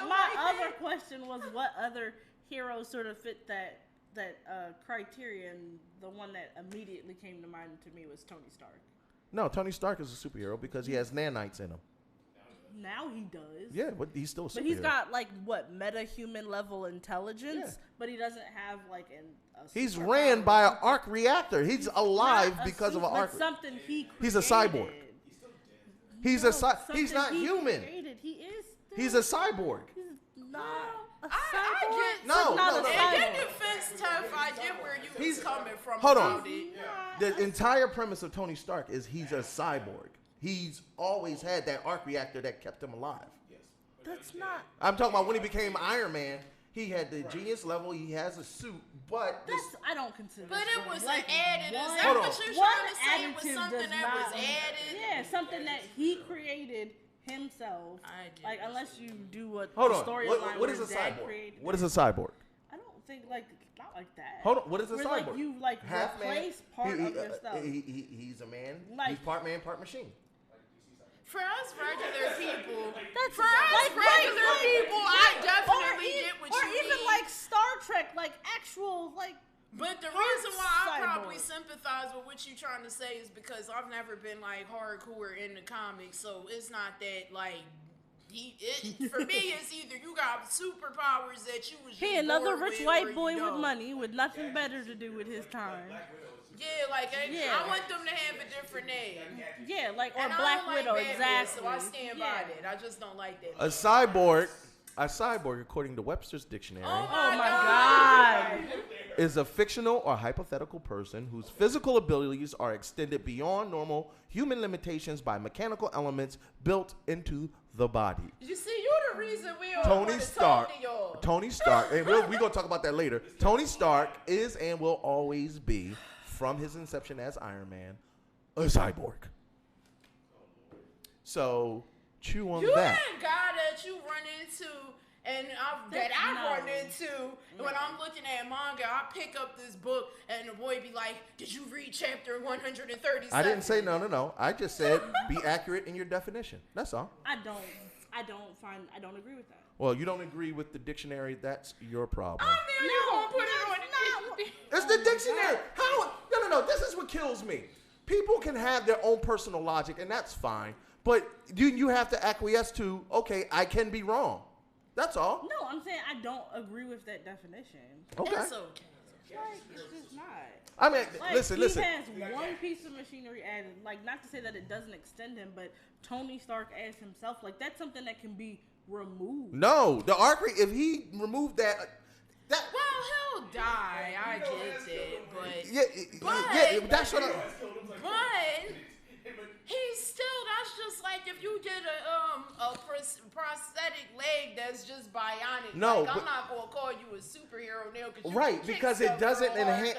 my other question was, what other heroes sort of fit that criteria? And the one that immediately came to mind to me was Tony Stark. No, Tony Stark is a superhero because he has nanites in him. Now he does. Yeah, but he's still a superhero. But he's got like meta-human level intelligence, but he doesn't have like he's ran by an arc reactor. He's alive because of an arc. Something he created. He's a cyborg. He's not human. He is. He's a cyborg. He's not a cyborg. I get no. In your defense, Tough, I get where he's coming from. Hold on. The entire premise of Tony Stark is he's a cyborg. He's always had that arc reactor that kept him alive. That's not. I'm talking about when he became Iron Man. He had the genius level. He has a suit, but I don't consider. But it was added. Is that Hold what on. you're trying to say? It was something that was added. Yeah, something that he created himself. Like unless you do what Hold the on. storyline What is a Dad cyborg? created. What is a cyborg? I don't think not like that. Hold on. What is a Where, cyborg? Like you replace part of yourself. He's a man. Like, he's part man, part machine. For us regular people, That's regular people, I definitely get what you mean. Or even like Star Trek, like actual like. But the reason why I probably cyborg. sympathize with what you're trying to say is because I've never been like hardcore in the comics, so it's not that like. For me, it's either you got superpowers that you was. He another rich white boy with money with nothing better to do with his time. Yeah, I want them to have a different name. Yeah, like or and Black Widow, Batman, exactly. So I stand by that. I just don't like that. A cyborg, according to Webster's dictionary, oh my God, is a fictional or hypothetical person whose physical abilities are extended beyond normal human limitations by mechanical elements built into the body. You see, you're the reason we all Tony Stark. Tony Stark, and we're going to talk about that later. Tony Stark is and will always be, from his inception as Iron Man, a cyborg. So, chew on that. You ain't guy that you run into and I run into when I'm looking at manga. I pick up this book and the boy be like, "Did you read chapter 137?" I didn't say no. I just said be accurate in your definition. That's all. I don't agree with that. Well, you don't agree with the dictionary. That's your problem. You gonna put it on the dictionary? It's the dictionary. How? No. This is what kills me. People can have their own personal logic, and that's fine. But you have to acquiesce to, okay, I can be wrong. That's all. No, I'm saying I don't agree with that definition. Okay. It's okay. Stark is just not. I mean, Like, listen. He has one piece of machinery added. Like, not to say that it doesn't extend him, but Tony Stark as himself, like, that's something that can be removed. No, the arc rate, if he removed that. Well, he'll die. I get it, but yeah, that's what. But he's still. That's just like if you get a prosthetic leg that's just bionic. No, like, I'm not gonna call you a superhero now because right, because it doesn't enhance.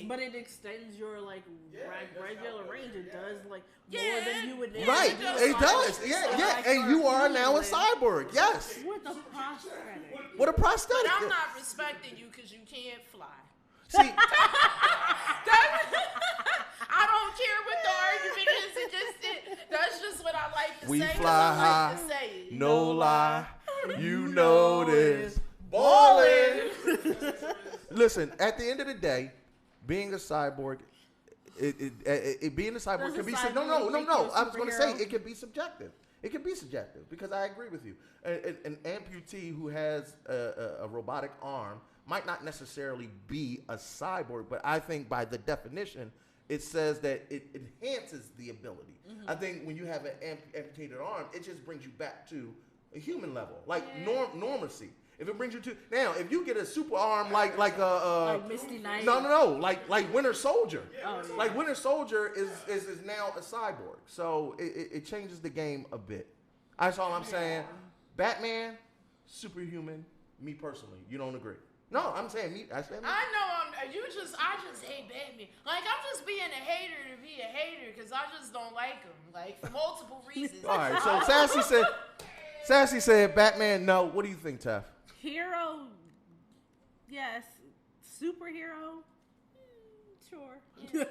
But it extends your like regular range. It does like more than you would. Right, it does. Yeah, and you are now a cyborg. Yes. With a prosthetic. With a prosthetic. But I'm not respecting you because you can't fly. See. I don't care what the argument is. That's just what I like to say. We fly high, like to say it. no lie. You know this. Ballin'. Listen, at the end of the day, being a cyborg, being a cyborg can be no. I was going to say it can be subjective. It can be subjective because I agree with you. An amputee who has a robotic arm might not necessarily be a cyborg, but I think by the definition, it says that it enhances the ability. Mm-hmm. I think when you have an amputated arm, it just brings you back to a human level, like normalcy. If it brings you to now, if you get a super arm like Misty Knight. No, like Winter Soldier. Like Winter Soldier is now a cyborg, so it changes the game a bit. That's all I'm saying. Batman, superhuman. Me personally, you don't agree? No, I'm saying me. I said me. I know. I just hate Batman. Like, I'm just being a hater to be a hater because I just don't like him. Like, for multiple reasons. All right. So Sassy said Batman. No. What do you think, Tef? Hero. Yes. Superhero. Sure. He could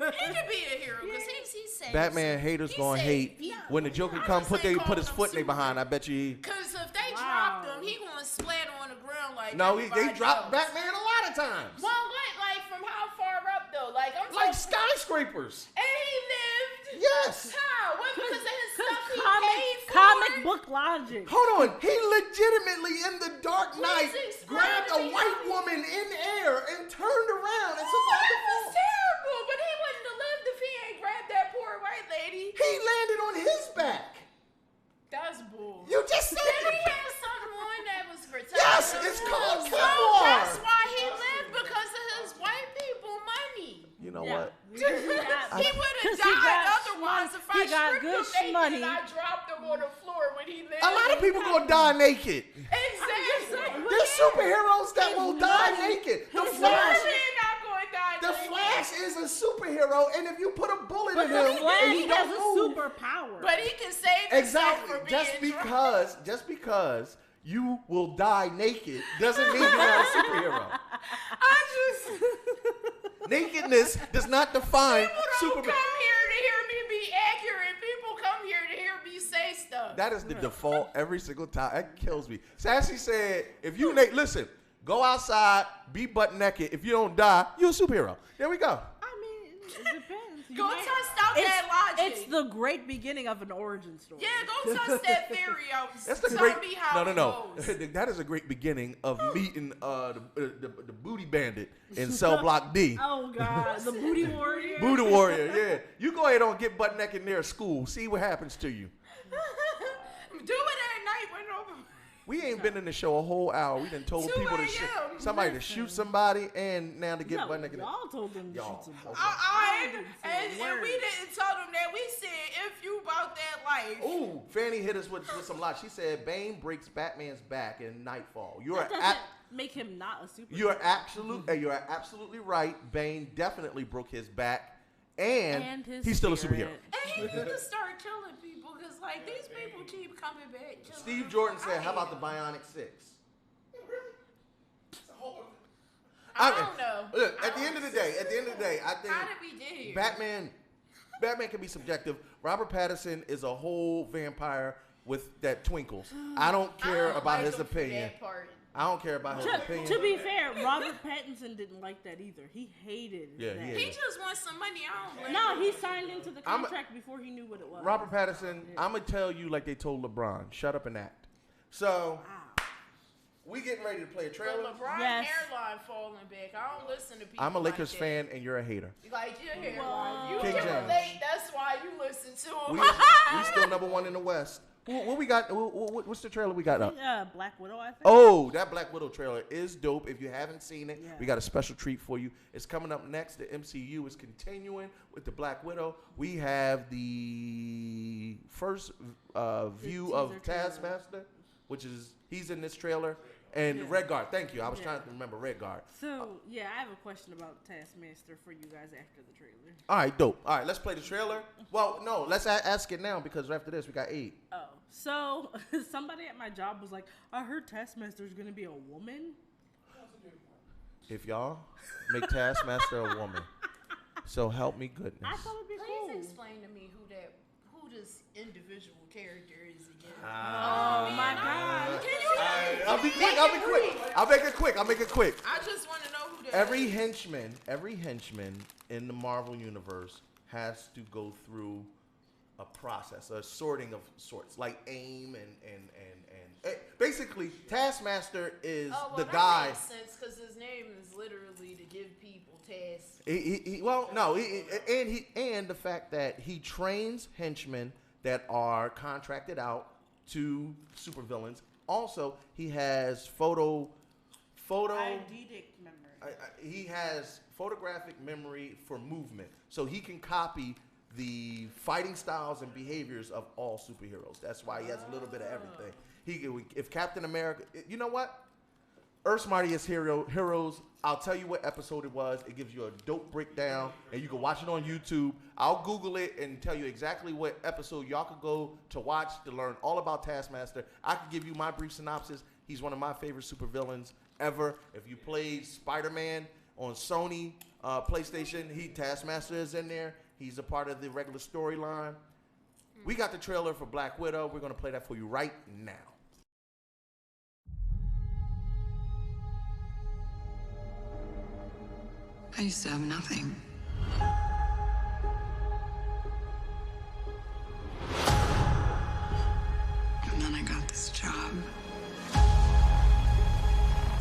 be a hero because he's saying Batman haters gonna hate when the Joker come put his foot in their behind. I bet you. Because if they dropped him, he gonna splat on the ground like. No, they dropped Batman a lot of times. Well, like from how far up though? Like I'm like skyscrapers. And he lived. Yes. How? What? Because of his stuff he paid for? Comic book logic. Hold on. He legitimately in the Dark Knight grabbed a white woman in air and turned around and survived the fall. Terrible, but he wouldn't have lived if he ain't grabbed that poor white lady. He landed on his back. That's bull. You just said it. He had something on that was protected. Yes, it's called Kevlar. That's why he lived because of his white people money. You know what? He would have died otherwise if I stripped him naked and I dropped him on the floor when he lived. A lot of people gonna die naked. Exactly. There's superheroes that will die naked. The Flash. The Flash is a superhero, and if you put a bullet in him, he has a superpower. But he can save himself from being just because you will die naked doesn't mean you're not a superhero. Nakedness does not define People don't come here to hear me be accurate. People come here to hear me say stuff. That is the default every single time. That kills me. Sassy said, if you listen, go outside, be butt naked. If you don't die, you're a superhero. There we go. I mean, it depends. Go test out that logic. It's the great beginning of an origin story. Yeah, go test that theory out. That's the great. No. That is a great beginning of meeting the booty bandit in Cell Block D. Oh God, the booty warrior. Booty warrior, yeah. You go ahead and get butt naked near a school. See what happens to you. Do it at night when nobody. We ain't been in the show a whole hour. We done told people to shoot somebody and now to get butt naked. Y'all told them to shoot somebody. And we didn't tell them that. We said, if you about that life. Ooh, Fanny hit us with some lies. She said, Bane breaks Batman's back in Nightfall. That doesn't make him not a superhero. You are absolutely right. Bane definitely broke his back. And he's still a superhero. And he need to start killing people because, like, these people keep coming back. Steve Jordan said, how about the Bionic 6? I don't know. Look, at the end of the day, I think how did we get here? Batman can be subjective. Robert Pattinson is a whole vampire with that twinkles. I don't care about his opinion. I don't care about his opinion. To be fair, Robert Pattinson didn't like that either. He hated that. He just wants some money. No, he signed into the contract before he knew what it was. Robert Pattinson, I'm going to tell you like they told LeBron, shut up and act. So, we getting ready to play a trailer. The LeBron hairline falling back. I don't listen to people. I'm a Lakers fan, and you're a hater. Like your hairline, you King can James. relate. That's why you listen to him. We still number one in the West. What we got? What's the trailer we got up? Black Widow, I think. Oh, that Black Widow trailer is dope. If you haven't seen it, we got a special treat for you. It's coming up next. The MCU is continuing with the Black Widow. We have the first view of Taskmaster, which is he's in this trailer. And Red Guard, thank you. I was trying to remember Red Guard. So, I have a question about Taskmaster for you guys after the trailer. All right, dope. All right, let's play the trailer. Well, no, let's ask it now because after this, we got 8. Oh, so somebody at my job was like, I heard Taskmaster is going to be a woman. If y'all make Taskmaster a woman, so help me goodness. I thought it'd be cool. Please explain to me who this individual character is again. Oh my God! I'll be quick. I'll make it quick. I just want to know who that Every is. henchman in the Marvel universe has to go through a process, a sorting of sorts, like AIM and basically Taskmaster is the guy. That makes sense because his name is literally to give people tasks. And the fact that he trains henchmen that are contracted out to supervillains. Also, he has he has photographic memory for movement, so he can copy the fighting styles and behaviors of all superheroes. That's why he has a little bit of everything. If Captain America, you know what? Earth's Mightiest Heroes, I'll tell you what episode it was. It gives you a dope breakdown, and you can watch it on YouTube. I'll Google it and tell you exactly what episode y'all could go to watch to learn all about Taskmaster. I could give you my brief synopsis. He's one of my favorite supervillains ever. If you played Spider-Man on Sony PlayStation, Taskmaster is in there. He's a part of the regular storyline. We got the trailer for Black Widow. We're going to play that for you right now. I used to have nothing. And then I got this job.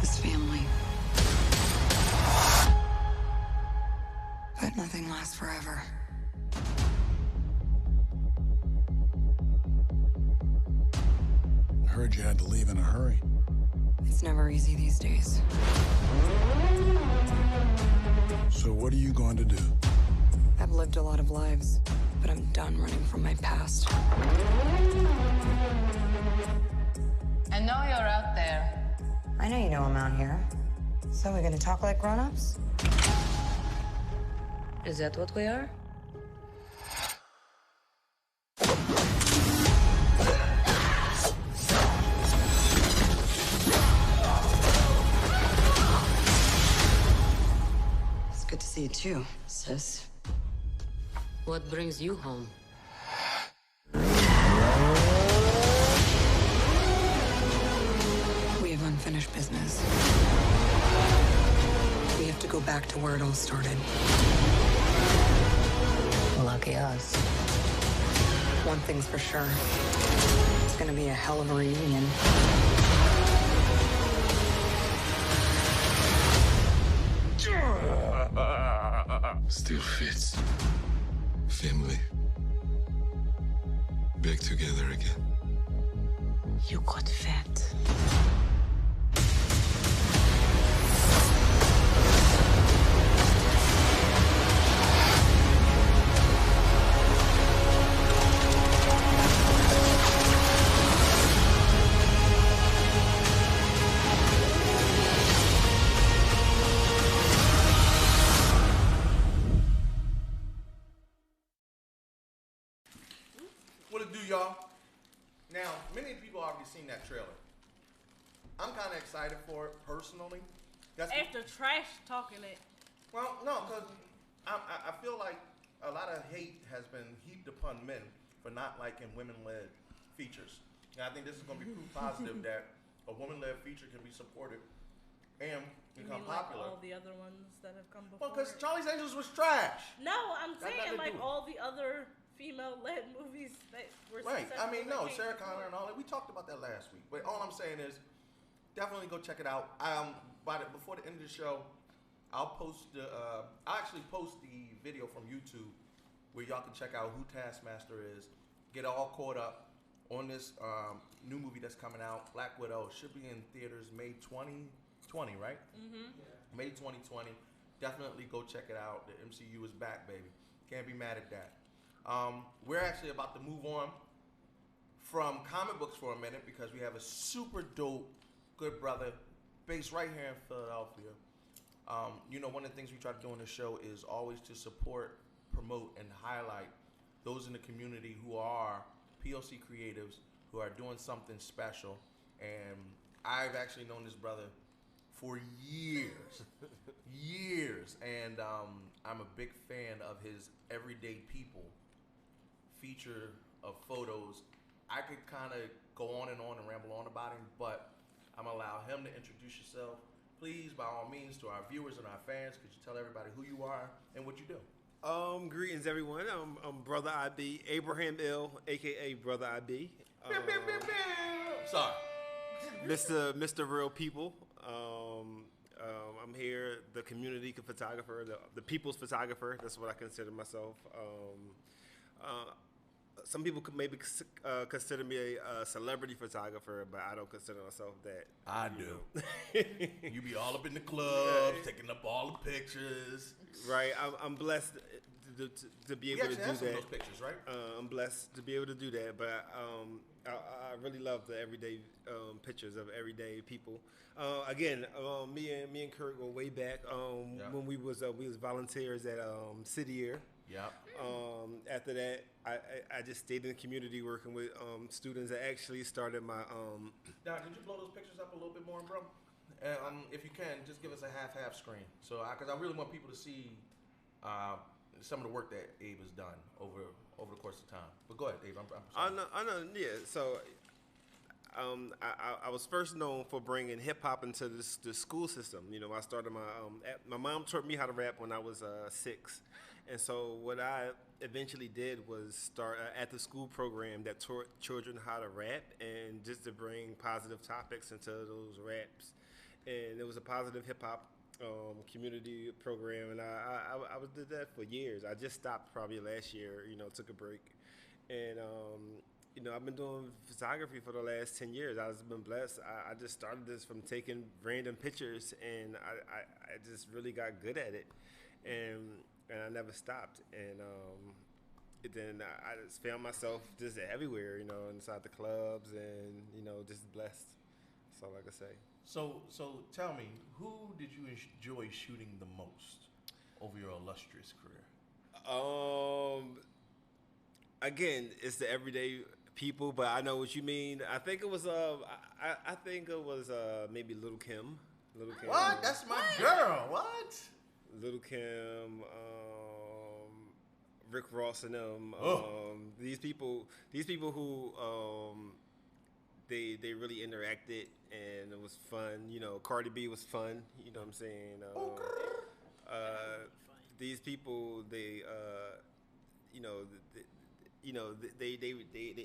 This family. But nothing lasts forever. I heard you had to leave in a hurry. It's never easy these days. So what are you going to do? I've lived a lot of lives, but I'm done running from my past. I know you're out there. I know you know I'm out here. So we're gonna talk like grown-ups? Is that what we are? It's good to see you too, sis. What brings you home? We have unfinished business. We have to go back to where it all started. Lucky us. One thing's for sure. It's gonna be a hell of a reunion. Still fits. Family. Back together again. You got fat. What it do, y'all? Now, many people already seen that trailer. I'm kind of excited for it personally. After trash talking it. Well, no, because I feel like a lot of hate has been heaped upon men for not liking women-led features. And I think this is going to be proof positive that a woman-led feature can be supported and become popular. Like all the other ones that have come before? Well, because Charlie's Angels was trash. No, I'm saying like all the other female-led movies that were right. I mean, no, Sarah Connor and all that. We talked about that last week. But all I'm saying is, definitely go check it out. Before the end of the show, I'll actually post the video from YouTube where y'all can check out who Taskmaster is. Get all caught up on this new movie that's coming out, Black Widow. Should be in theaters May 2020, right? Mm-hmm. Yeah. May 2020. Definitely go check it out. The MCU is back, baby. Can't be mad at that. We're actually about to move on from comic books for a minute because we have a super dope, good brother based right here in Philadelphia. One of the things we try to do on this show is always to support, promote, and highlight those in the community who are POC creatives, who are doing something special. And I've actually known this brother for years. And I'm a big fan of his Everyday People feature of photos. I could kind of go on and ramble on about him, but I'm going to allow him to introduce yourself. Please, by all means, to our viewers and our fans, could you tell everybody who you are and what you do? Greetings, everyone. I'm Brother IB, Abraham Ill, a.k.a. Brother IB. Sorry. Mr. Real People. I'm here, the community photographer, the people's photographer. That's what I consider myself. Some people could maybe consider me a celebrity photographer, but I don't consider myself that. I do. You be all up in the clubs, taking up all the pictures. Right. I'm blessed to be able to do that. Those pictures, right? I'm blessed to be able to do that, but I really love the everyday pictures of everyday people. Again, me and Kurt go way back when we was volunteers at City Year. Yep. After that, I just stayed in the community working with students. I actually started my. Now, could you blow those pictures up a little bit more, bro? If you can, just give us a half screen. So, because I really want people to see some of the work that Abe has done over the course of time. But go ahead, Abe. I'm sorry. I know. Yeah. So, I was first known for bringing hip hop into the school system. I started my mom taught me how to rap when I was 6. And so what I eventually did was start an after-school program that taught children how to rap and just to bring positive topics into those raps. And it was a positive hip-hop community program, and I did that for years. I just stopped probably last year, took a break. And, I've been doing photography for the last 10 years. I've been blessed. I just started this from taking random pictures, and I just really got good at it. And I never stopped, and then I just found myself just everywhere, inside the clubs, and just blessed. That's all I can say. So tell me, who did you enjoy shooting the most over your illustrious career? Again, it's the everyday people, but I know what you mean. I think it was maybe Little Kim. What? That's my girl. What? Little Kim, Rick Ross and them. These people who they really interacted, and it was fun. Cardi B was fun. You know what I'm saying? These people, they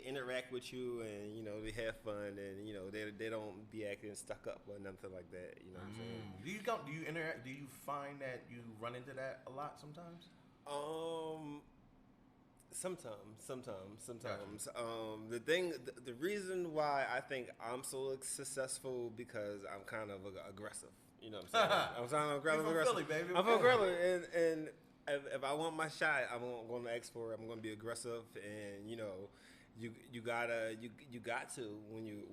interact with you, and they have fun, and they don't be acting stuck up or nothing like that. You know what I'm saying? Do you interact? Do you find that you run into that a lot sometimes? Sometimes. The reason why I think I'm so successful because I'm kind of aggressive. You know what I'm saying? I'm kind of aggressive. You're from Philly, baby. I'm from Philly, and if I want my shot, I'm going to ask for it. I'm going to be aggressive, and you got to when you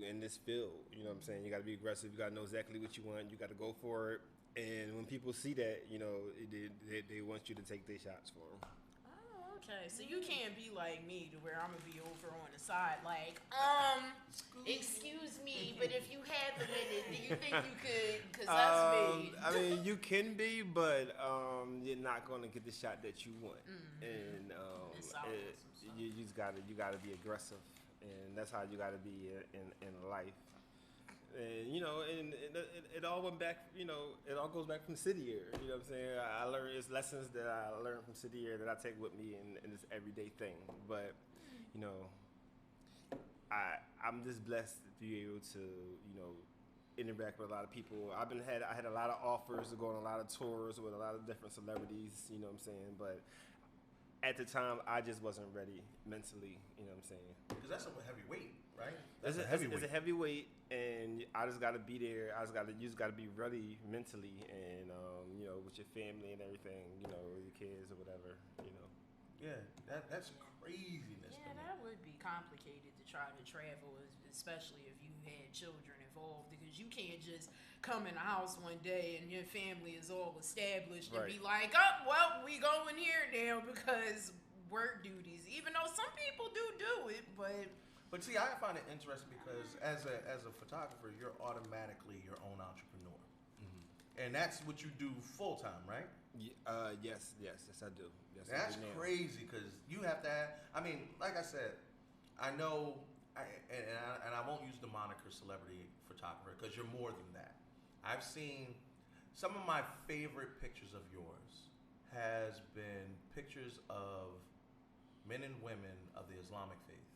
in this field. You know what I'm saying? You got to be aggressive. You got to know exactly what you want. You got to go for it. And when people see that, they want you to take their shots for them. Oh, okay. So you can't be like me to where I'm gonna be over on the side, like, excuse me, but if you have a minute, do you think you could? Because that's me. I mean, you can be, but you're not gonna get the shot that you want. And you just gotta be aggressive, and that's how you gotta be in life. And and it all went back. It all goes back from City Year. You know what I'm saying? I learned it's lessons that I learned from City Year that I take with me in this everyday thing. But I'm just blessed to be able to interact with a lot of people. I had a lot of offers to go on a lot of tours with a lot of different celebrities. You know what I'm saying? But at the time, I just wasn't ready mentally. You know what I'm saying? Because that's a heavy weight, right? It's a heavy weight, and I just got to be there. You just got to be ready mentally, and you know, with your family and everything. You know, with your kids or whatever. You know. Yeah, that's craziness. Yeah, that would be complicated to try to travel, especially if you had children involved, because you can't just come in the house one day and your family is all established and be like, oh, well, we going here now because work duties. Even though some people do it, But see, I find it interesting because as a photographer, you're automatically your own entrepreneur, and that's what you do full time, right? Yes, I do. Yes, that's crazy because you have to have. I mean, like I said, I know, and I won't use the moniker celebrity photographer because you're more than that. I've seen some of my favorite pictures of yours has been pictures of men and women of the Islamic faith,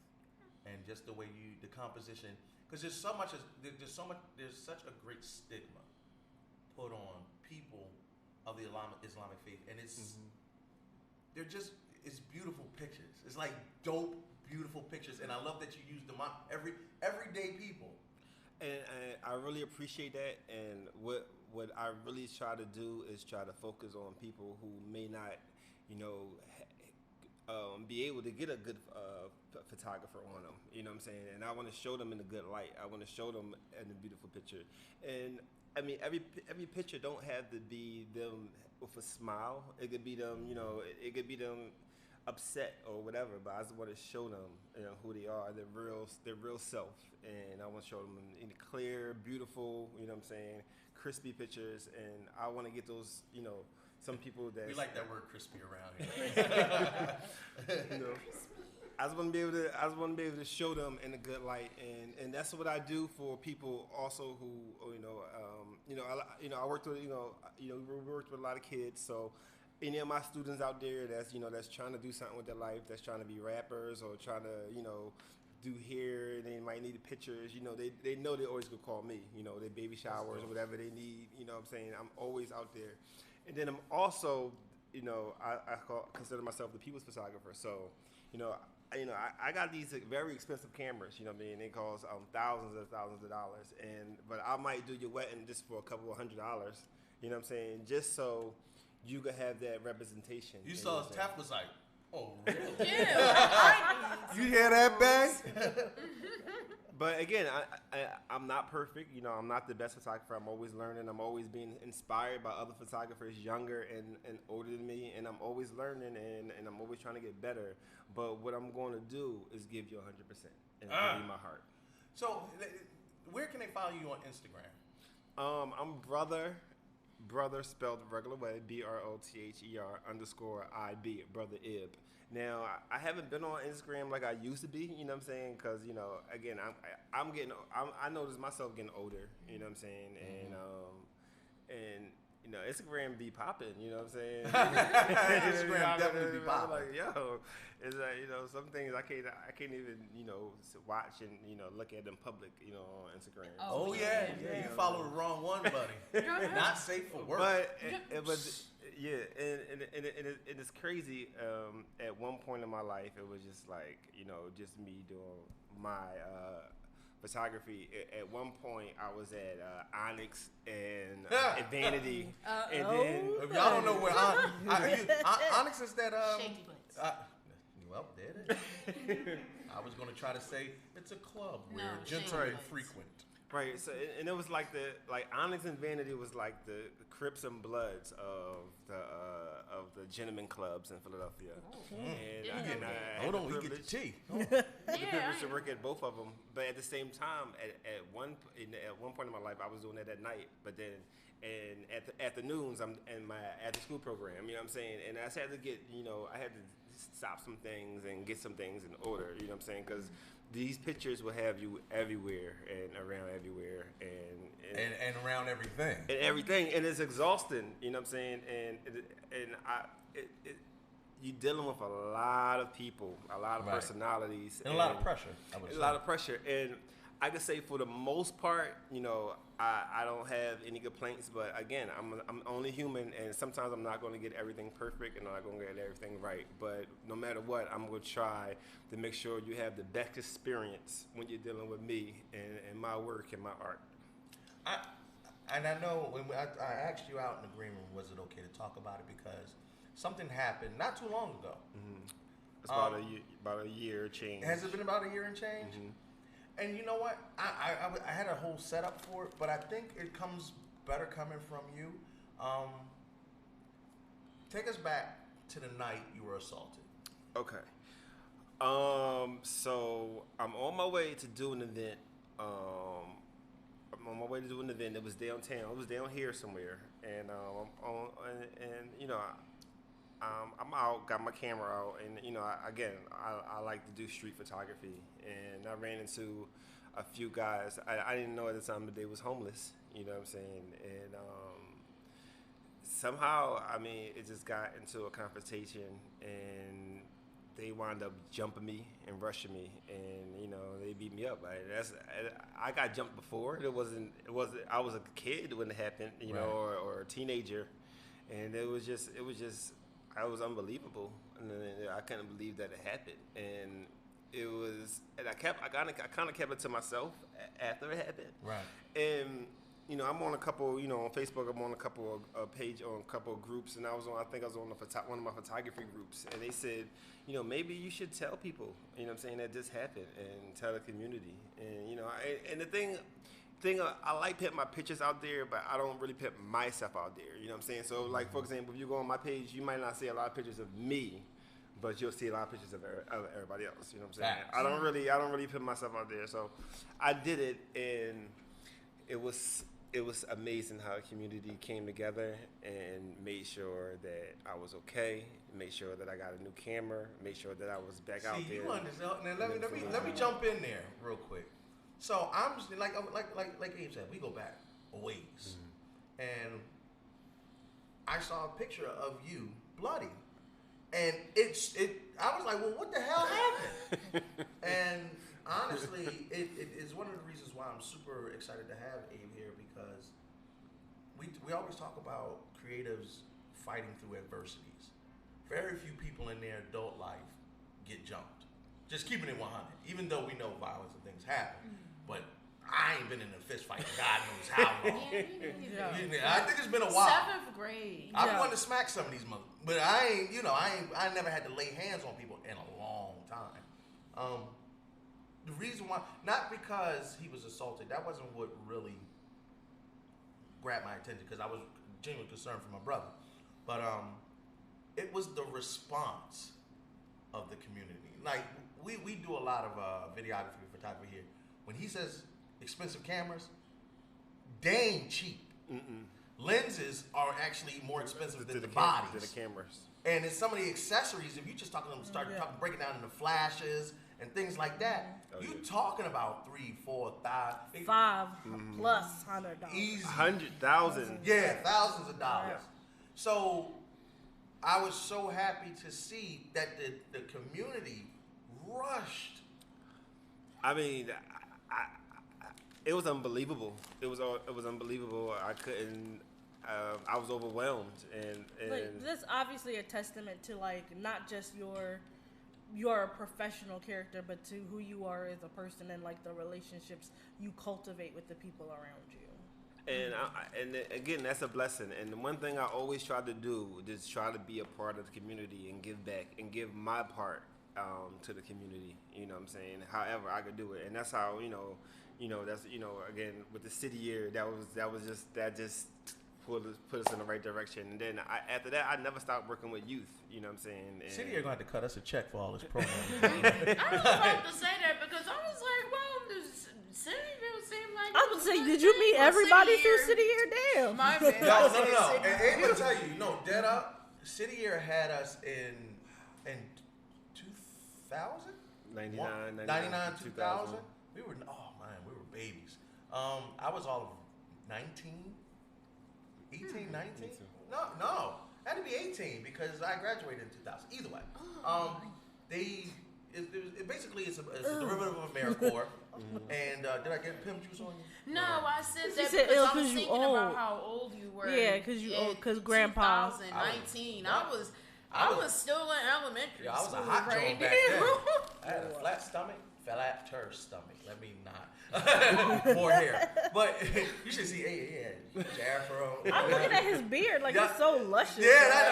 and just the way the composition, because there's such a great stigma put on people of the Islamic faith, and it's beautiful pictures. It's like dope, beautiful pictures, and I love that you use them on everyday people. And I really appreciate that. And what I really try to do is try to focus on people who may not, you know, be able to get a good photographer on them. You know what I'm saying? And I want to show them in a good light. I want to show them in a beautiful picture. And I mean, every picture don't have to be them with a smile. It could be them, you know, it could be them upset or whatever. But I just want to show them, you know, who they are, their real self, and I want to show them in clear, beautiful, you know what I'm saying, crispy pictures. And I want to get those, you know, some people that we like that word crispy around here. You know, I just want to be able to show them in a good light, and that's what I do for people also who, I worked with, we worked with a lot of kids. So any of my students out there that's trying to do something with their life, that's trying to be rappers or trying to, you know, do hair, and they might need pictures, you know, they know they always could call me, you know, their baby showers or whatever they need, you know what I'm saying? I'm always out there. And then I'm also, you know, I consider myself the people's photographer. So, I got these very expensive cameras, you know what I mean? They cost thousands of dollars. But I might do your wedding just for a couple of $100, you know what I'm saying? Just so you could have that representation. You saw Tap was like, oh, really? Yeah. You hear that, bang? But again, I'm not perfect. You know, I'm not the best photographer. I'm always learning. I'm always being inspired by other photographers younger and older than me. And I'm always learning, and I'm always trying to get better. But what I'm going to do is give you 100% and give you my heart. So where can they follow you on Instagram? I'm brother spelled the regular way, BROTHER_IB, Brother Ib. Now, I haven't been on Instagram like I used to be, you know what I'm saying? Because, you know, again, I notice myself getting older, you know what I'm saying? And you know, Instagram be popping, you know what I'm saying? Instagram definitely be popping. Like, yo, it's like, you know, some things I can't even, you know, watch and, you know, look at in public, you know, on Instagram. Oh yeah, you follow the wrong one, buddy. Not safe for work. But yeah, and it's crazy. At one point in my life, it was just like, you know, just me doing my photography. At one point, I was at HNIC and Vanity. And then if y'all don't know where HNIC is, that Shaky Butts. Well, there it is. I was going to try to say it's a club where gentlemen frequent. Right, so and it was like HNIC and Vanity was like the Crips and Bloods of the gentleman clubs in Philadelphia. Hold on, we get the tea. The privilege to work at both of them, but at the same time, at one point in my life, I was doing that at night. But then, and at the afternoons, I'm in my after school program. You know what I'm saying? And I had to get, you know, I had to stop some things and get some things in order. You know what I'm saying? Because these pictures will have you everywhere and around everywhere and around everything. And everything, and it's exhausting. You know what I'm saying? You're dealing with a lot of people, a lot of personalities, and a lot of pressure. A lot of pressure, and I could say for the most part, I don't have any complaints. But again, I'm only human, and sometimes I'm not going to get everything perfect, and I'm not going to get everything right. But no matter what, I'm going to try to make sure you have the best experience when you're dealing with me and my work and my art. I know when I asked you out in the green room, was it okay to talk about it, because something happened not too long ago. Mm-hmm. It's about a year change. Has it been about a year and change? Mm-hmm. And you know what? I had a whole setup for it, but I think it comes better coming from you. Take us back to the night you were assaulted. Okay. So I'm on my way to do an event. It was downtown. It was down here somewhere, and I'm out, got my camera out, and I like to do street photography, and I ran into a few guys. I didn't know at the time that they was homeless. You know what I'm saying? And somehow, it just got into a confrontation, and they wound up jumping me and rushing me, and they beat me up. I got jumped before. It wasn't. I was a kid when it happened, right. or a teenager, and it was unbelievable, and I couldn't believe that it happened, and it was, and I kind of kept it to myself after it happened, right? And I'm on a couple, on Facebook, I'm on a couple of a couple of groups, and I was on one of my photography groups, and they said, maybe you should tell people, that this happened, and tell the community, and and the thing I like putting my pictures out there, but I don't really put myself out there. You know what I'm saying? So, like, for example, if you go on my page, you might not see a lot of pictures of me, but you'll see a lot of pictures of everybody else. You know what I'm saying? I don't really put myself out there. So, I did it, and it was amazing how the community came together and made sure that I was okay, made sure that I got a new camera, made sure that I was back out there. You understand? Now let me jump in there real quick. So I'm just like Abe said, we go back a ways, and I saw a picture of you bloody, and I was like, well, what the hell happened? And honestly, it is one of the reasons why I'm super excited to have Abe here, because we always talk about creatives fighting through adversities. Very few people in their adult life get jumped. Just keeping it 100, even though we know violence and things happen. But I ain't been in a fist fight God knows how long. I think it's been a while. 7th grade. I wanted to smack some of these mother, but I never had to lay hands on people in a long time. The reason why, not because he was assaulted, that wasn't what really grabbed my attention, because I was genuinely concerned for my brother. But it was the response of the community. Like, we do a lot of videography, photography here. When he says expensive cameras, they ain't cheap. Mm-mm. Lenses are actually more expensive than the bodies. Than the cameras. And it's some of the accessories, if you just talking breaking down into flashes and things like that, you talking about $3,000, $4,000, $5 plus $100. Easy. 100,000. Yeah, thousands of dollars. Yeah. So I was so happy to see that the community rushed. It was unbelievable. It was unbelievable. I couldn't. I was overwhelmed, and that's obviously a testament to, like, not just your professional character, but to who you are as a person and, like, the relationships you cultivate with the people around you. And again, that's a blessing. And the one thing I always try to do is try to be a part of the community and give back and give my part to the community. You know what I'm saying? However I could do it, and that's how that's again with the city year that just put us in the right direction. And then after that, I never stopped working with youth. You know what I'm saying? And city year going to have to cut us a check for all this program. I was about to say that because I was like, well, the city year seemed like. I was saying, did you meet everybody through city year? Damn. My bad. No. And Abe will tell you, dead up. City year had us in 2000, 99, 2000. We were babies. I was all of 19, 18, 19. No, had to be 18 because I graduated in 2000. Either way, it basically it's a derivative of AmeriCorps. And did I get pimp juice on you? No, I said that said because I was you thinking old. about how old you were. Yeah, because grandpa. 2019. I was still in elementary I was school a hot right joint back there. then. I had a flat stomach, flat her stomach. Let me not. More hair. But you should see Afro. I'm looking at his beard, like it's so luscious. Yeah, that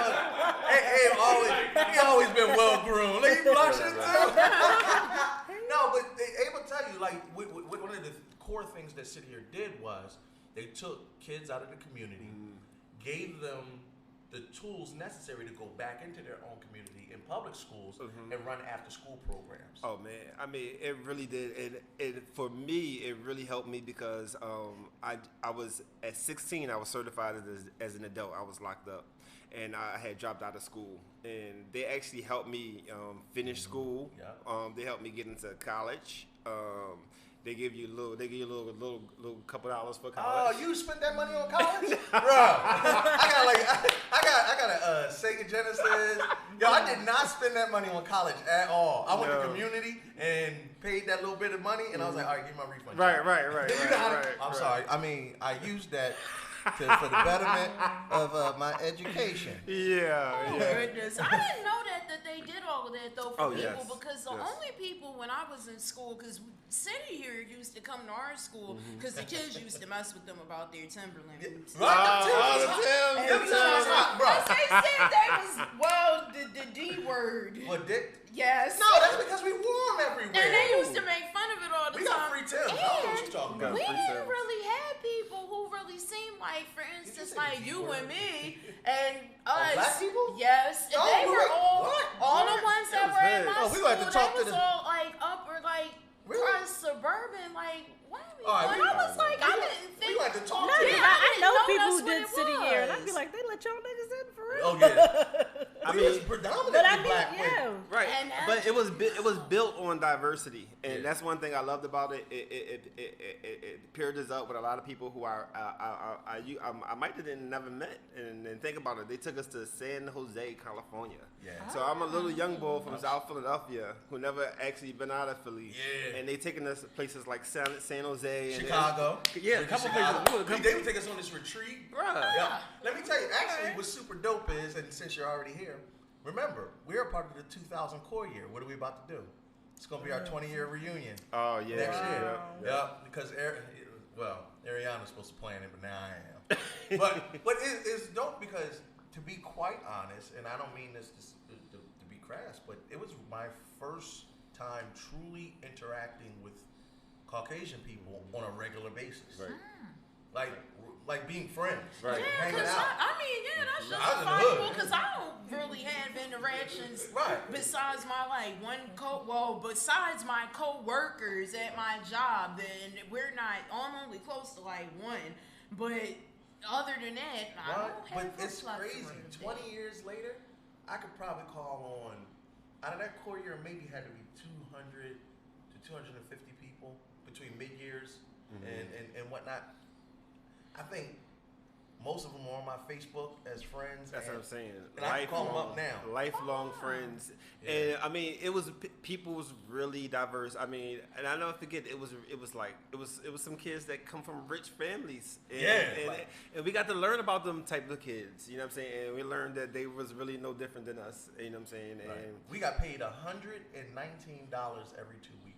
he always been well groomed. Like, he blushing too. No, but Abe will tell you, like, one of the core things that City Here did was they took kids out of the community, gave them the tools necessary to go back into their own community in public schools and run after school programs. Oh man, I mean, it really did. It for me, it really helped me because I was at 16. I was certified as an adult. I was locked up, and I had dropped out of school. And they actually helped me finish school. Yeah. They helped me get into college. They give you a little couple dollars for college. Oh, you spent that money on college, bro? I got a Sega Genesis. Yo, I did not spend that money on college at all. I went to community and paid that little bit of money, and I was like, all right, give me my refund. Right. I'm sorry. I mean, I used that for the betterment of my education. Yeah. Goodness. I didn't know that they did all of that though for people because the only people when I was in school, because City here used to come to our school because the kids used to mess with them about their Timberland boots. The Timbs. They said they was the D word. What, dick? Yes. No, that's because we wore them everywhere. And they used to make fun of it all the time. We got free Timbs. I don't know what you're talking about. We didn't really have people who really seemed like, for instance, like you and me and us. Black people? Yes. No, they were all the ones that were in my we school. like to talk they to was all like upper, like crust suburban, like what? I was like, I didn't think. We like to talk No, to them. I know people who did City Here, and I'd be like, they let y'all niggas in for real. Oh yeah. I mean, it's predominantly black women. Right, but it was built on diversity, and that's one thing I loved about it. It paired us up with a lot of people who I might have never met, and think about it. They took us to San Jose, California. Yeah. So I'm a little young boy from South Philadelphia who never actually been out of Philly. Yeah. And they taking us to places like San Jose, Chicago. A couple places. They would take us on this retreat. Right. Yeah. Let me tell you, actually, what's super dope is, and since you're already here, remember, we're a part of the 2000 core year. What are we about to do? It's going to be our 20-year reunion. Oh, yeah. Next year. Yeah, because, Ariana's supposed to plan it, but now I am. but it's dope because, to be quite honest, and I don't mean this to be crass, but it was my first time truly interacting with Caucasian people on a regular basis. Right. Like being friends. Right. Yeah, hanging because out. that's justifiable because I don't really have interactions besides my besides my co-workers at my job, then we're not, I'm only close to like one, but other than that, I don't have But it's crazy. 20 years later, I could probably call on, out of that core year, maybe had to be 200 to 250 people between mid-years and whatnot. I think most of them are on my Facebook as friends. That's what I'm saying. And I can call them up now. Lifelong friends. Yeah. And I mean, people was really diverse. I mean, and I never forget, it was some kids that come from rich families. And we got to learn about them type of kids. You know what I'm saying? And we learned that they was really no different than us. You know what I'm saying? Right. And we got paid $119 every 2 weeks.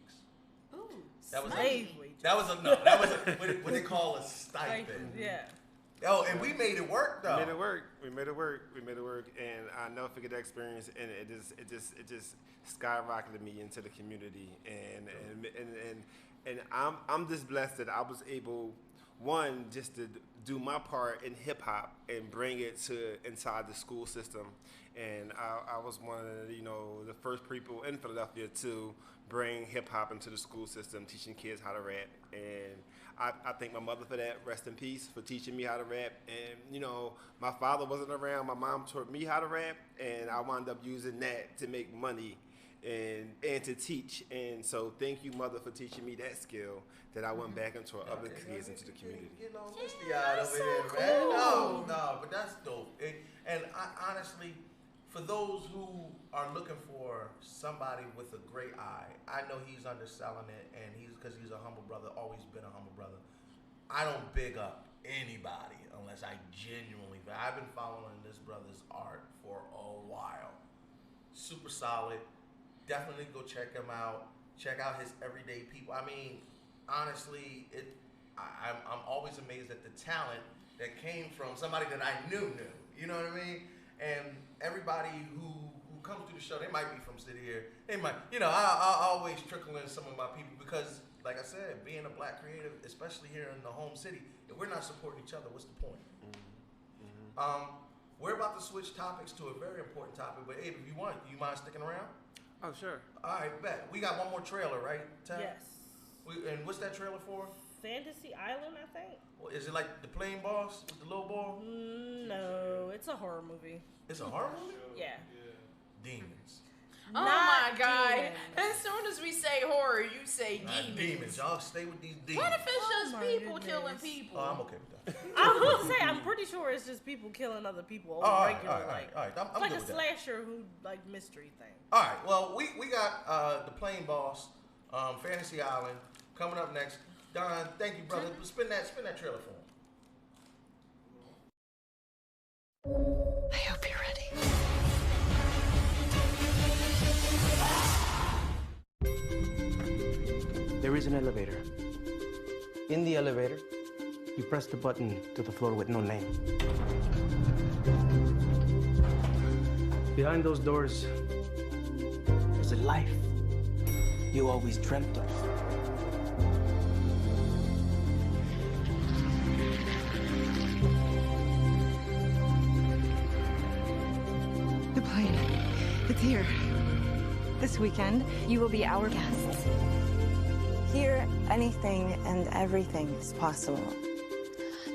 Ooh, that was what they call a stipend. Yeah. Oh, and we made it work though. We made it work, and I never forget that experience. And it just skyrocketed me into the community, and I'm just blessed that I was able, one, just to do my part in hip hop and bring it to inside the school system. And I was one of the first people in Philadelphia to bring hip hop into the school system, teaching kids how to rap. And I thank my mother for that. Rest in peace, for teaching me how to rap. And my father wasn't around. My mom taught me how to rap, and I wound up using that to make money and to teach. And so thank you, mother, for teaching me that skill that I went back into other kids into the community. Getting all misty eyed over here, man. No, but that's dope. And I honestly, For those who are looking for somebody with a great eye, I know he's underselling it, and because he's a humble brother, always been a humble brother. I don't big up anybody unless I genuinely. I've been following this brother's art for a while. Super solid. Definitely go check him out. Check out his Everyday People. I mean, honestly, I'm always amazed at the talent that came from somebody that I knew. You know what I mean? And everybody who comes through the show, they might be from city here. They might, I always trickle in some of my people because, like I said, being a black creative, especially here in the home city, if we're not supporting each other, what's the point? We're about to switch topics to a very important topic, but Abe, if you want, do you mind sticking around? Oh, sure. All right, bet. We got one more trailer, right, Tam? Yes. And what's that trailer for? Fantasy Island, I think. Well, is it like the plane boss with the little ball? No, it's a horror movie. It's a horror movie? Yeah. Demons. Oh my God. Demons. As soon as we say horror, you say demons. Demons. Y'all stay with these demons. What if it's just people killing people? Oh, I'm okay with that. I was going to say, I'm pretty sure it's just people killing other people on regular. All right. It's like a slasher mystery thing. All right. Well, we got the plane boss, Fantasy Island, coming up next. Don, thank you, brother. Spin that trailer for him. I hope you're ready. There is an elevator. In the elevator, you press the button to the floor with no name. Behind those doors, there's a life you always dreamt of. The plane. It's here. This weekend, you will be our guests. Here, anything and everything is possible.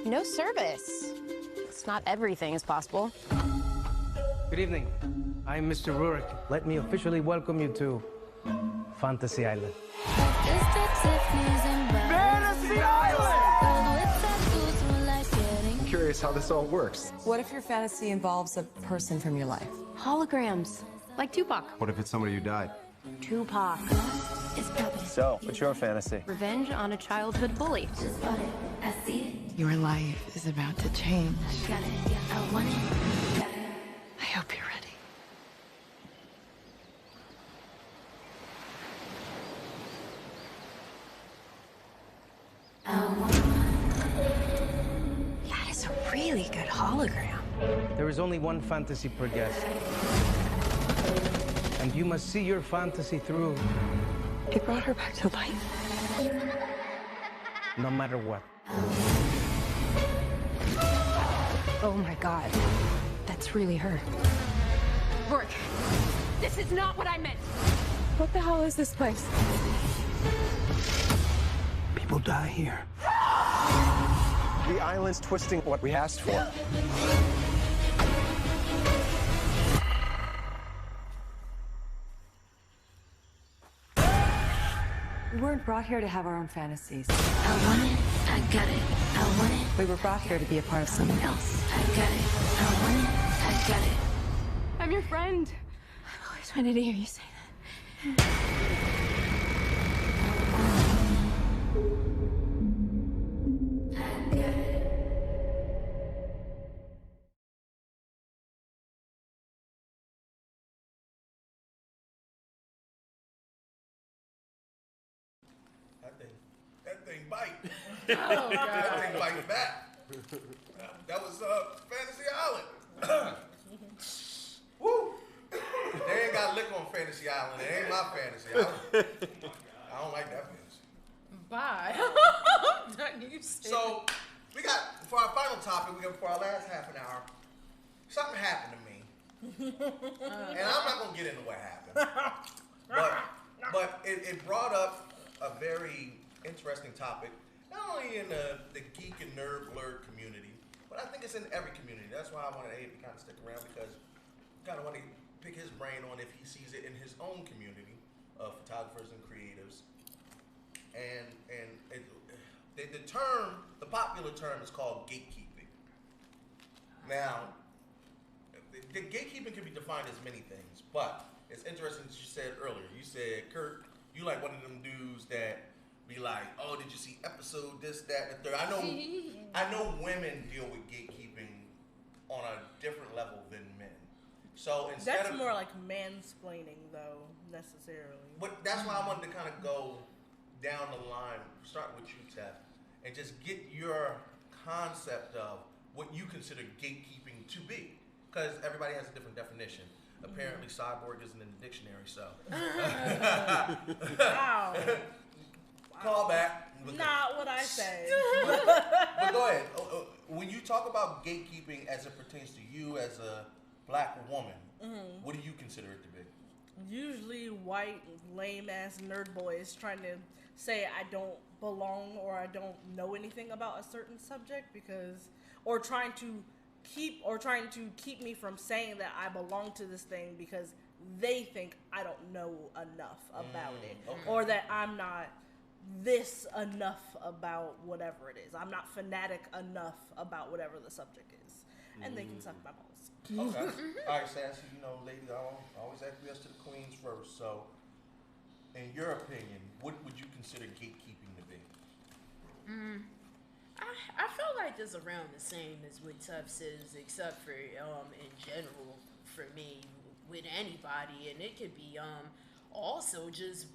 No service. It's not everything is possible. Good evening. I'm Mr. Rurik. Let me officially welcome you to Fantasy Island. Fantasy Island! I'm curious how this all works. What if your fantasy involves a person from your life? Holograms, like Tupac. What if it's somebody who died? Tupac. So, what's your fantasy? Revenge on a childhood bully. Your life is about to change. I hope you're ready. That is a really good hologram. There is only one fantasy per guest. And you must see your fantasy through. It brought her back to life. No matter what. Oh my God. That's really her. Rourke, this is not what I meant. What the hell is this place? People die here. The island's twisting what we asked for. We weren't brought here to have our own fantasies. I want it, I got it. I want it. We were brought here to be a part of something else. I got it. I want it, I got it. I'm your friend. I've always wanted to hear you say that. That thing bite. Oh, God. That thing bite back. That was Fantasy Island. Woo! They ain't got liquor on Fantasy Island. It ain't my fantasy. I don't like that fantasy. Bye. So, we got, for our final topic, for our last half an hour, something happened to me. And I'm not going to get into what happened. But it brought up a very interesting topic, not only in the geek and nerd blurred community, but I think it's in every community. That's why I wanted Abe to kind of stick around, because I kind of want to pick his brain on if he sees it in his own community of photographers and creatives. And the popular term is called gatekeeping. Now, gatekeeping can be defined as many things, but it's interesting that you said earlier. You said, Kurt, you like one of them dudes that be like, oh, did you see episode this, that, and the third? I know women deal with gatekeeping on a different level than men. So instead that's more like mansplaining, though, necessarily. But that's why I wanted to kind of go down the line, start with you, Tef, and just get your concept of what you consider gatekeeping to be, because everybody has a different definition. Apparently, cyborg isn't in the dictionary, so. Wow. Call back. Not what I say. But go ahead. When you talk about gatekeeping as it pertains to you as a black woman, what do you consider it to be? Usually white, lame-ass nerd boys trying to say I don't belong or I don't know anything about a certain subject or trying to keep me from saying that I belong to this thing because they think I don't know enough about it, or that I'm not this enough about whatever it is. I'm not fanatic enough about whatever the subject is, and they can suck my balls. Okay. All right, Sassy, lady, I always acquiesce to the queens first. So, in your opinion, what would you consider gatekeeping to be? I feel like it's around the same as what Tuff says, except for in general for me with anybody, and it could be also just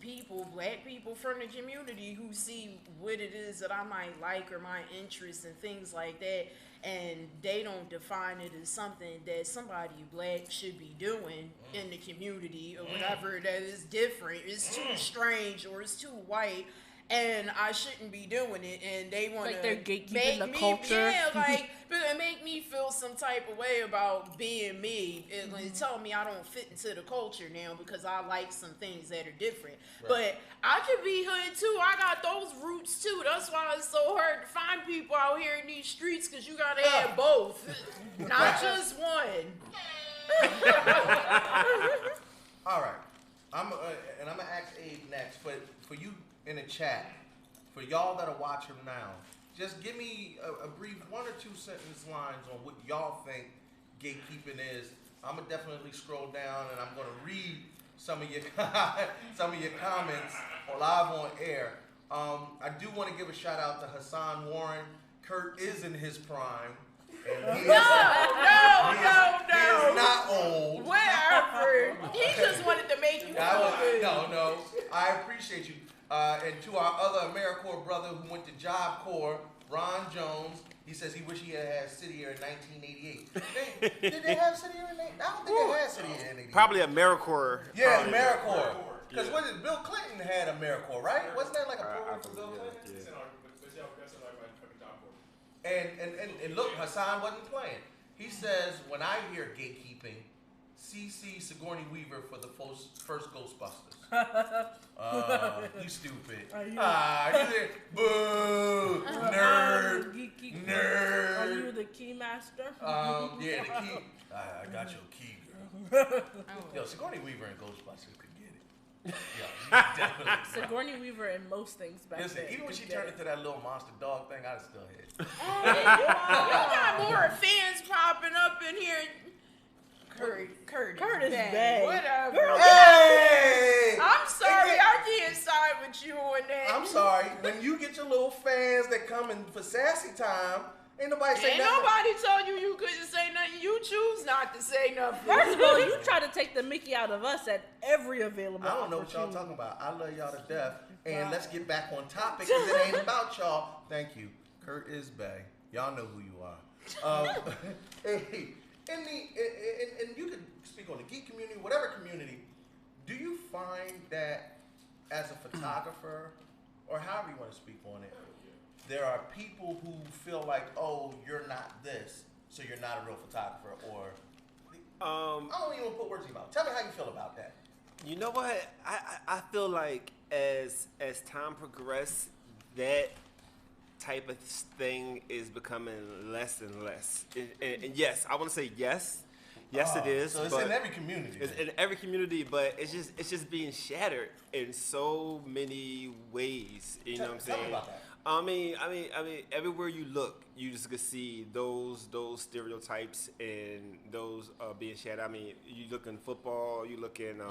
black people from the community who see what it is that I might like or my interests and things like that, and they don't define it as something that somebody black should be doing in the community or whatever, that is different, it's too strange or it's too white, and I shouldn't be doing it, and they want to they're gatekeeping the culture. But make me feel some type of way about being me, and tell me I don't fit into the culture now because I like some things that are different. Right. But I could be hood too. I got those roots too. That's why it's so hard to find people out here in these streets, because you gotta have both, not just one. All right, I'm gonna ask Abe next, but for you in the chat, for y'all that are watching now, just give me a brief 1 or 2 sentence lines on what y'all think gatekeeping is. I'm gonna definitely scroll down and I'm gonna read some of your comments live on air. I do want to give a shout out to Hassan Warren. Kurt is in his prime. And he is not old. Whatever. He just wanted to make you feel good. No. I appreciate you. And to our other AmeriCorps brother who went to Job Corps, Ron Jones, he says he wish he had City Year in 1988. Did they have City Year in 1988? I don't think they had City Year in 1988. Probably AmeriCorps. Yeah, AmeriCorps. Because Bill Clinton had AmeriCorps, right? Wasn't that like a program for Bill Clinton? And look, Hassan wasn't playing. He says, when I hear gatekeeping, CC Sigourney Weaver for the first Ghostbusters. You stupid. You there? Boo! Nerd! Nerd! Are you the key master? Yeah, the key. I got your key, girl. Yo, Sigourney Weaver and Ghostbusters could get it. Yeah, definitely. Sigourney Weaver in most things back then. Even when she turned into that little monster dog thing, I'd still hit. You got more fans popping up in here. Kurt is bad. Whatever. Hey! I'm sorry, I can't side with you on that. I'm sorry. When you get your little fans that come in for sassy time, ain't nobody say nothing. Ain't nobody told you couldn't say nothing. You choose not to say nothing. First of all, you try to take the Mickey out of us at every available I don't know what y'all talking about. I love y'all to death. And let's get back on topic, because it ain't about y'all. Thank you. Kurt is bae. Y'all know who you are. Hey, and you can speak on the geek community, whatever community. Do you find that as a photographer, or however you want to speak on it, there are people who feel like, oh, you're not this, so you're not a real photographer, or I don't even put words in your mouth. Tell me how you feel about that. You know what? I feel like as time progresses, that type of thing is becoming less and less. And yes, I want to say yes. Yes, it is. So it's in every community. It's in every community, but it's just being shattered in so many ways. You know what I'm saying? Tell me about I mean, everywhere you look, you just can see those stereotypes and those being shared. I mean, you look in football, you look in,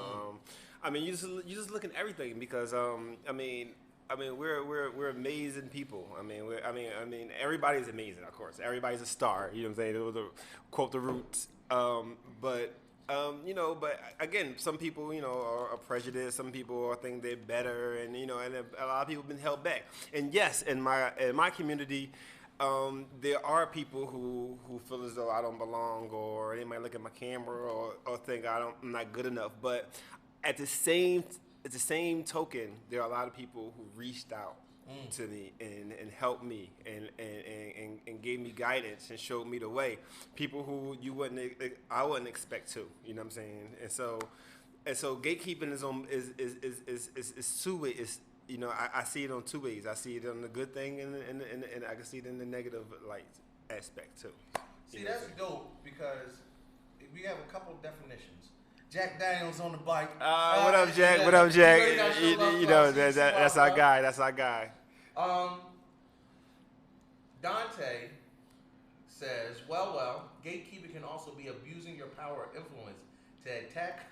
you just look at everything because, we're amazing people. I mean, everybody's amazing, of course. Everybody's a star. You know what I'm saying? It was quote the Roots. But again, some people, are prejudiced. Some people think they're better, and and a lot of people have been held back. And yes, in my community, there are people who feel as though I don't belong, or they might look at my camera or think I'm not good enough. But at the same token, there are a lot of people who reached out to me and helped me and gave me guidance and showed me the way. People who I wouldn't expect to, you know what I'm saying? And so gatekeeping is two ways. I see it on two ways. I see it on the good thing and I can see it in the negative aspect too. See, that's dope because we have a couple of definitions. Jack Daniels on the bike. What up, Jack? What up, Jack? That's our guy. That's our guy. Dante says, well, gatekeeping can also be abusing your power or influence to attack.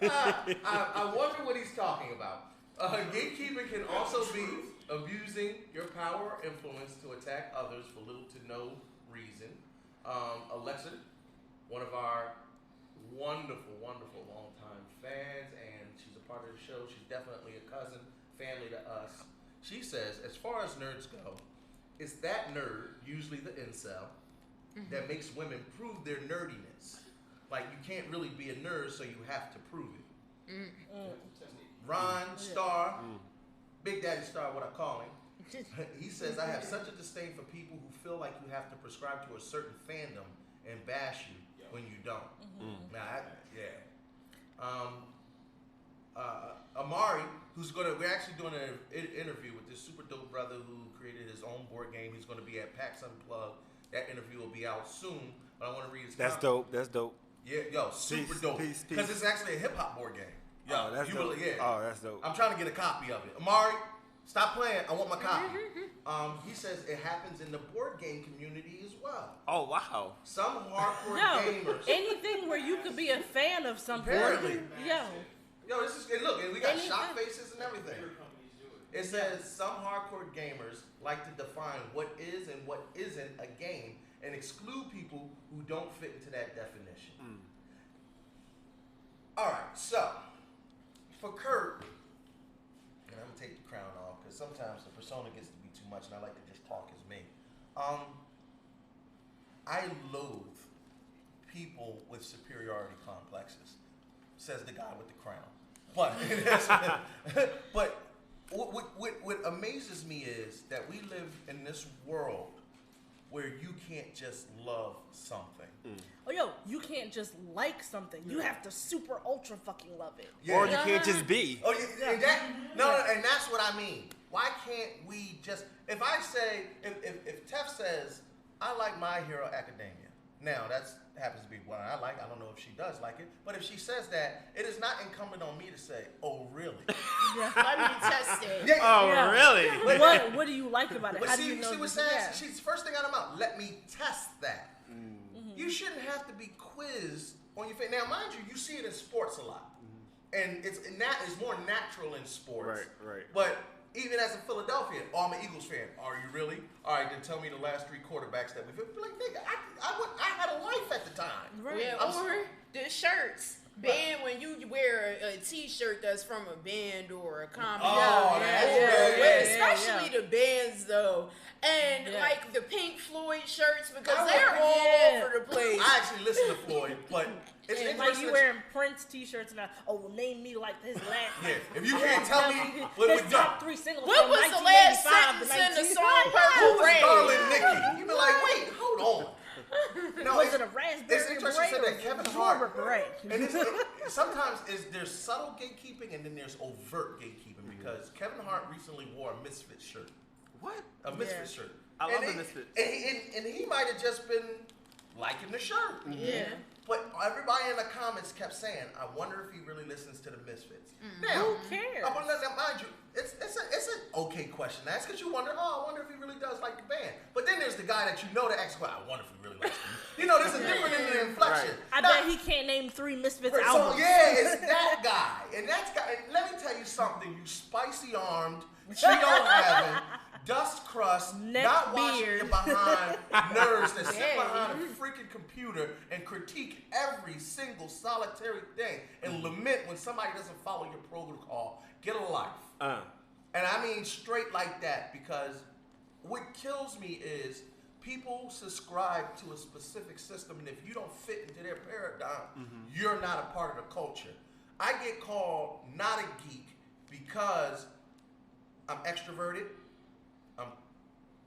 I wonder what he's talking about. Gatekeeping can also be abusing your power or influence to attack others for little to no reason. Alexa, one of our wonderful longtime fans, and she's a part of the show. She's definitely a cousin, family to us. She says, as far as nerds go, it's that nerd, usually the incel, that makes women prove their nerdiness. Like, you can't really be a nerd, so you have to prove it. Ron Starr, Big Daddy Starr, what I call him, he says, I have such a disdain for people who feel like you have to prescribe to a certain fandom and bash you when you don't. Amari, we're actually doing an interview with this super dope brother who created his own board game. He's going to be at PAX Unplugged. That interview will be out soon, but I want to read his comment. That's dope. Yeah, super dope. Because it's actually a hip hop board game. Yo, that's dope. Oh, that's dope. I'm trying to get a copy of it. Amari, stop playing. I want my copy. He says it happens in the board game community as well. Oh, wow. Some hardcore gamers. Anything where you could be a fan of something. Apparently. Yo, this is, and look, and we got shot faces and everything. It says some hardcore gamers like to define what is and what isn't a game and exclude people who don't fit into that definition. All right, so for Kurt, and I'm gonna take the crown off because sometimes the persona gets to be too much, and I like to just talk as me. I loathe people with superiority complexes, says the guy with the crown. But what amazes me is that we live in this world where you can't just love something. You can't just like something. You have to super ultra fucking love it. Yeah. Or you can't just be. And that's what I mean. Why can't we just, if if Tef says, I like My Hero Academia. Now, that happens to be one I like. I don't know if she does like it. But if she says that, it is not incumbent on me to say, oh, really? Let me test it. Really? What do you like about it? But How do you know? She was saying, she's first thing out of her mouth, let me test that. You shouldn't have to be quizzed on your face. Now, mind you see it in sports a lot. And it's more natural in sports. Right. But even as a Philadelphian, I'm an Eagles fan. Are you really? All right, then tell me the last three quarterbacks that we've been. Like, nigga, I had a life at the time. Right. Or the shirts. Band, when you wear a T-shirt that's from a band or a comedy. Especially the bands, though. And like the Pink Floyd shirts, because they're all over the place. I actually listen to Floyd, but it's interesting. Like you wearing Prince T-shirts and name me like his last. If you can't tell me his top 3 singles. What was the last sentence in the song Purple Rain? Darling Nikki. You be like, wait, hold on. No, was it a raspberry? It's interesting that Kevin Hart. And sometimes there's subtle gatekeeping and then there's overt gatekeeping because Kevin Hart recently wore a Misfit shirt. What? A Misfit shirt. I love the Misfits. And he might have just been liking the shirt. Yeah. But everybody in the comments kept saying, I wonder if he really listens to the Misfits. Now, who cares? Mind you, it's an okay question to ask because you wonder, I wonder if he really does like the band. But then there's the guy that you know that asks, well, I wonder if he really likes them. There's a different in the inflection. Right. I bet he can't name 3 Misfits albums. So, yeah, it's that guy. And let me tell you something, you spicy-armed, Cheeto-having, dust crust, not washing your behind nerds that sit behind a freaking computer and critique every single solitary thing and lament when somebody doesn't follow your protocol. Get a life. And I mean straight like that, because what kills me is people subscribe to a specific system, and if you don't fit into their paradigm, you're not a part of the culture. I get called not a geek because I'm extroverted.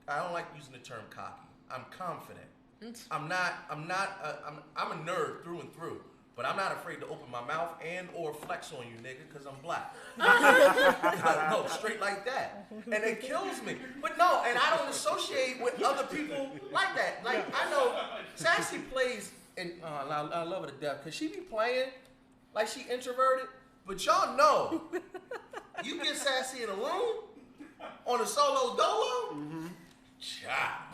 I don't like using the term cocky. I'm confident. I'm a nerd through and through, but I'm not afraid to open my mouth and or flex on you, nigga, because I'm black. No, straight like that. And it kills me. But no, and I don't associate with other people like that. Like, I know Sassy plays, and I love her to death, because she be playing like she introverted, but y'all know, you get Sassy in a room on a solo dolo,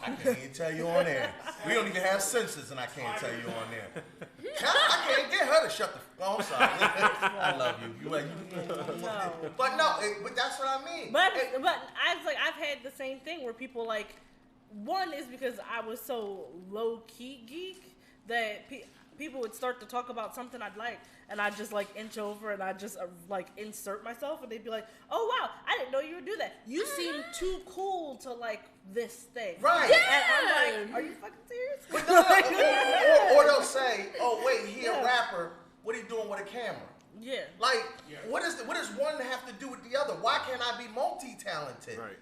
I can't even tell you on there. We don't even have senses, and I can't tell you on there. I can't get her to shut the. Oh, I'm sorry. I love you. No. But no, but that's what I mean. But I've had the same thing where people like. One is because I was so low key geek that people would start to talk about something I'd like, and I'd just like inch over and I'd just like insert myself, and they'd be like, "Oh wow, I didn't know you would do that. You seem too cool to like this thing." Right. Yeah. And I'm like, "Are you fucking serious?" But no, or they'll say, "Oh wait, he a rapper. What are you doing with a camera?" Yeah. Like, what does one have to do with the other? Why can't I be multi-talented? Right.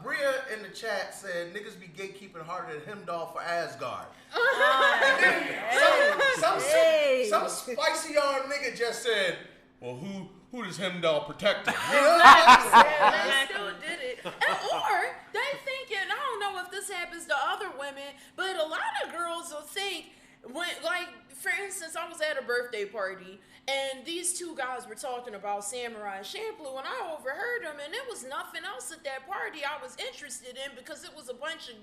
Bria in the chat said, niggas be gatekeeping harder than Heimdall for Asgard. And then some spicy arm nigga just said, well, who does Heimdall protect him? You know? They still did it. Or they thinking, I don't know if this happens to other women, but a lot of girls will think, when, like, for instance, I was at a birthday party, and these two guys were talking about Samurai and Champloo, and I overheard them, and there was nothing else at that party I was interested in because it was a bunch of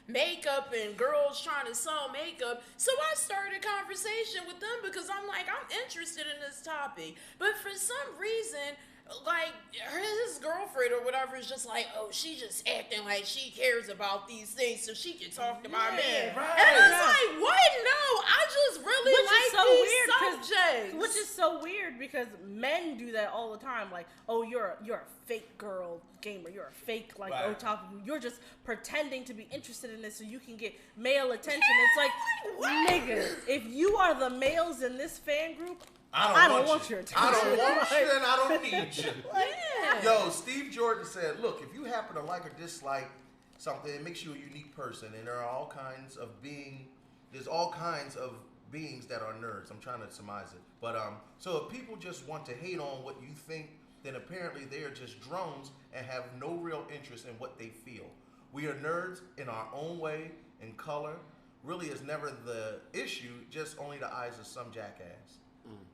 makeup and girls trying to sell makeup. So I started a conversation with them because I'm like, I'm interested in this topic. But for some reason, like, his girlfriend or whatever is just like, oh, she just acting like she cares about these things so she can talk to my man. Right, and it's like, what? No, I just really like these subjects. Which is so weird because men do that all the time. Like, oh, you're a fake girl gamer. You're a fake, like, otaku. You're just pretending to be interested in this so you can get male attention. It's like, nigga, if you are the males in this fan group, I don't want your attention. I don't want you and I don't need you. Yo, Steve Jordan said, look, if you happen to like or dislike something, it makes you a unique person. And there are all kinds of there's all kinds of beings that are nerds. I'm trying to surmise it. But so if people just want to hate on what you think, then apparently they are just drones and have no real interest in what they feel. We are nerds in our own way, in color. Really is never the issue, just only the eyes of some jackass.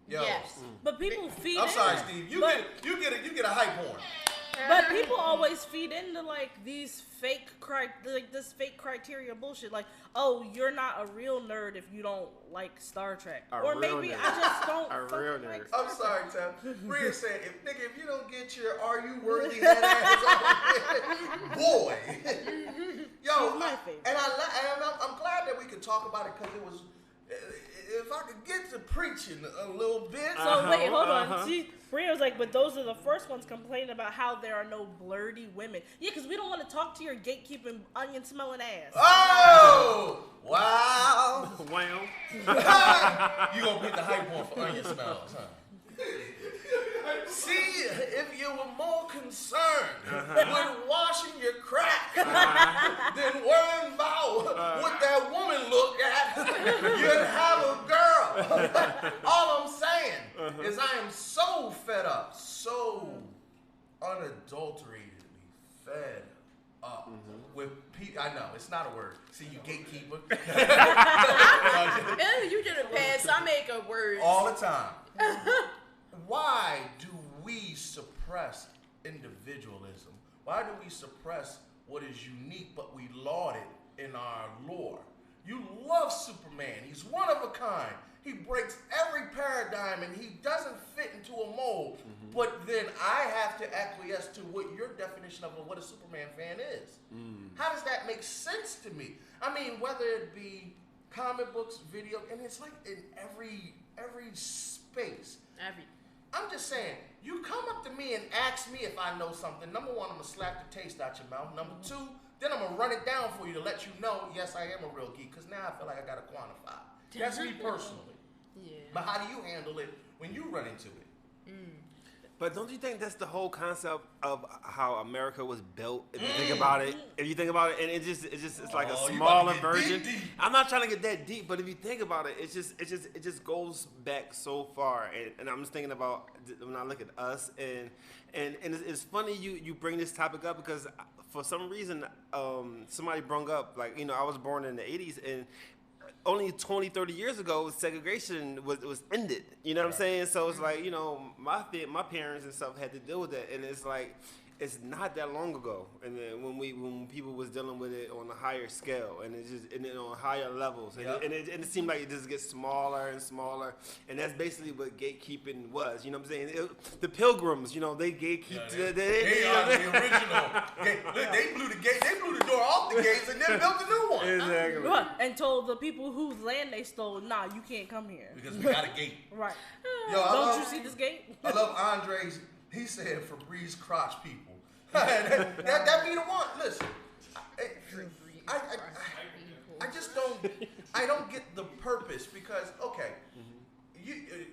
Yo. Yes, but people feed. I'm sorry, Steve. You get a hype horn. But people always feed into like these this fake criteria bullshit. Like, oh, you're not a real nerd if you don't like Star Trek, or maybe I just don't. A real nerd. I'm sorry, Tim. Bria said, if you don't get your "Are you worthy?" head ass on, boy. Yo, I'm glad that we could talk about it because it was. If I could get to preaching a little bit. So wait, hold on. See, Bria was like, but those are the first ones complaining about how there are no blurty women. Yeah, because we don't want to talk to your gatekeeping, onion-smelling ass. Oh! Wow. Wow. You gonna pick the hype one for onion smells, huh? See, if you were more concerned with washing your crack than worrying about what that woman looked at, you'd have a girl. All I'm saying is I am so fed up, so unadulteratedly fed up with I know it's not a word. See, you gatekeeper. You did a pass. I make up words all the time. Why do we suppress individualism? Why do we suppress what is unique, but we laud it in our lore? You love Superman. He's one of a kind. He breaks every paradigm and he doesn't fit into a mold. Mm-hmm. But then I have to acquiesce to what your definition of what a Superman fan is. Mm. How does that make sense to me? I mean, whether it be comic books, video, and it's like in every space. I'm just saying, you come up to me and ask me if I know something. Number one, I'm going to slap the taste out your mouth. Number two, then I'm going to run it down for you to let you know, yes, I am a real geek, because now I feel like I got to quantify. That's me personally. Yeah. But how do you handle it when you run into it? But don't you think that's the whole concept of how America was built? If you think about it, and it's like a smaller version. Deep. I'm not trying to get that deep, but if you think about it, it just goes back so far. And I'm just thinking about when I look at us, and it's funny you bring this topic up because for some reason somebody brought up, like, I was born in the 80s, and only 20, 30 years ago, segregation was ended. You know what I'm saying? So it's like, my parents and stuff had to deal with that. And it's like, it's not that long ago. And then when people was dealing with it on a higher scale and on higher levels. And, it seemed like it just gets smaller and smaller. And that's basically what gatekeeping was. You know what I'm saying? The Pilgrims, they gatekeep. They are the original. They blew the door off the gates and then built a new one. Exactly. And told the people whose land they stole, nah, you can't come here. Because we got a gate. Right. Don't you see this gate? I love Andre's. He said Febreze crotch people. that be the one. Listen, I just don't get the purpose because, okay,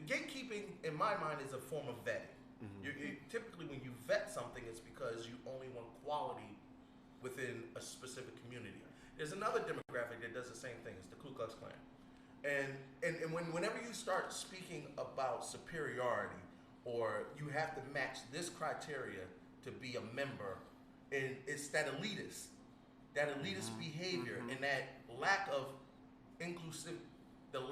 gatekeeping in my mind is a form of vetting. Mm-hmm. Typically when you vet something, it's because you only want quality within a specific community. There's another demographic that does the same thing. It's the Ku Klux Klan. And whenever you start speaking about superiority, or you have to match this criteria to be a member, and it's that elitist behavior and that lack of inclusivity. I'm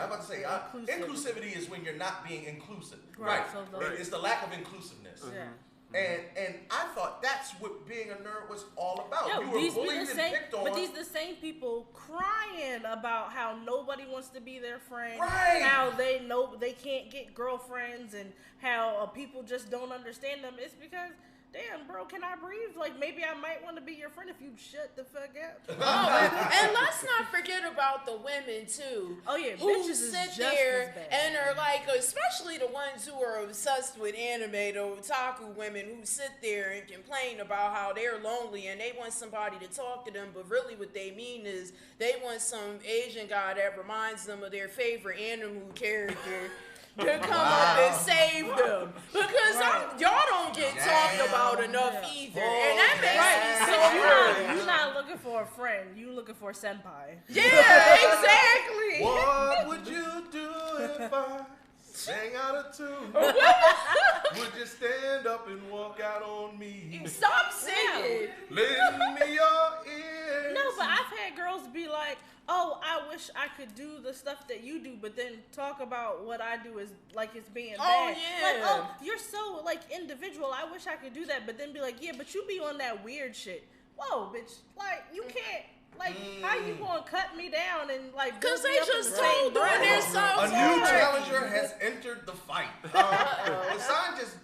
about to say inclusivity is when you're not being inclusive. Right. So it's the lack of inclusiveness. Yeah. And I thought that's what being a nerd was all about. You were bullied and picked on. But these the same people crying about how nobody wants to be their friend, right? How they know they can't get girlfriends, and how people just don't understand them. It's because, damn, bro, can I breathe? Like, maybe I might want to be your friend if you shut the fuck up. And let's not forget about the women, too. Oh, yeah, who bitches sit there and are like, especially the ones who are obsessed with anime, the otaku women who sit there and complain about how they're lonely and they want somebody to talk to them, but really what they mean is they want some Asian guy that reminds them of their favorite anime character to come up and save them, because y'all don't get talked about enough either, and that makes me so You're not looking for a friend, you looking for a senpai. Yeah, exactly. What would you do if I sang out of tune? Would you stand up and walk out on me? Stop singing. Lend me your ears. No, but I've had girls be like, oh, I wish I could do the stuff that you do, but then talk about what I do is like it's being bad. Yeah. Like, oh, you're so like individual. I wish I could do that, but then be like, yeah, but you be on that weird shit. Whoa, bitch! Like you can't. Like, how you gonna cut me down and like? Because they just told doing themselves. A new challenger has entered the fight. Hassan just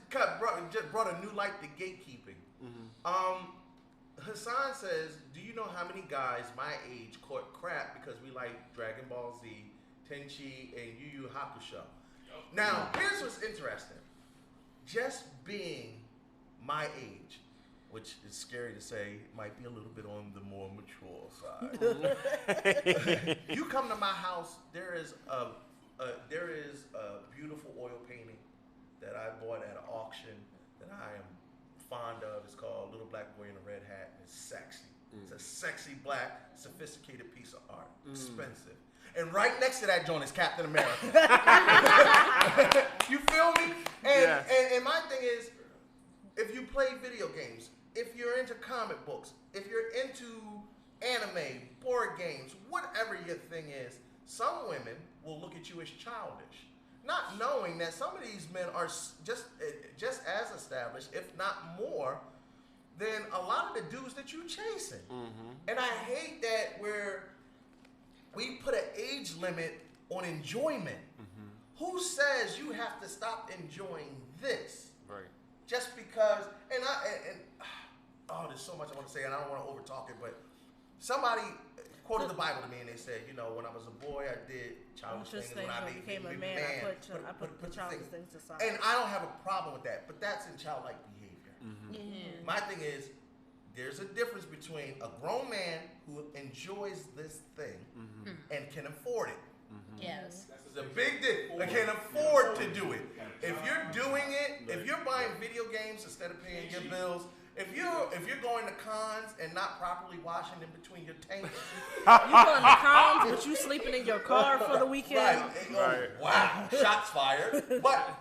brought a new light to gatekeeping. Mm-hmm. Hassan says, do you know how many guys my age caught crap because we like Dragon Ball Z, Tenchi, and Yu Yu Hakusho? Now, here's what's interesting. Just being my age, which is scary to say, might be a little bit on the more mature side. You come to my house, there is a beautiful oil painting that I bought at an auction that I am fond of. It's called Little Black Boy in a Red Hat, and it's sexy. It's a sexy black, sophisticated piece of art. Expensive. And right next to that joint is Captain America. You feel me? And my thing is, if you play video games, if you're into comic books, if you're into anime, board games, whatever your thing is, some women will look at you as childish, not knowing that some of these men are just as established, if not more, than a lot of the dudes that you chasing. And I hate that where we put an age limit on enjoyment. Who says you have to stop enjoying this? Right. Just because, there's so much I want to say, and I don't want to overtalk it, but somebody quoted the Bible to me, and they said, you know, when I was a boy, I did childish things. When I became a man, I put childish things aside. And I don't have a problem with that, but that's in childlike behavior. My thing is, there's a difference between a grown man who enjoys this thing and can afford it. Yes. It's a big deal. They can afford to do it. If you're doing it, if you're buying video games instead of paying your bills, if you're going to cons and not properly washing in between your tanks, you going to cons, but you sleeping in your car for the weekend. Right. Wow, shots fired. But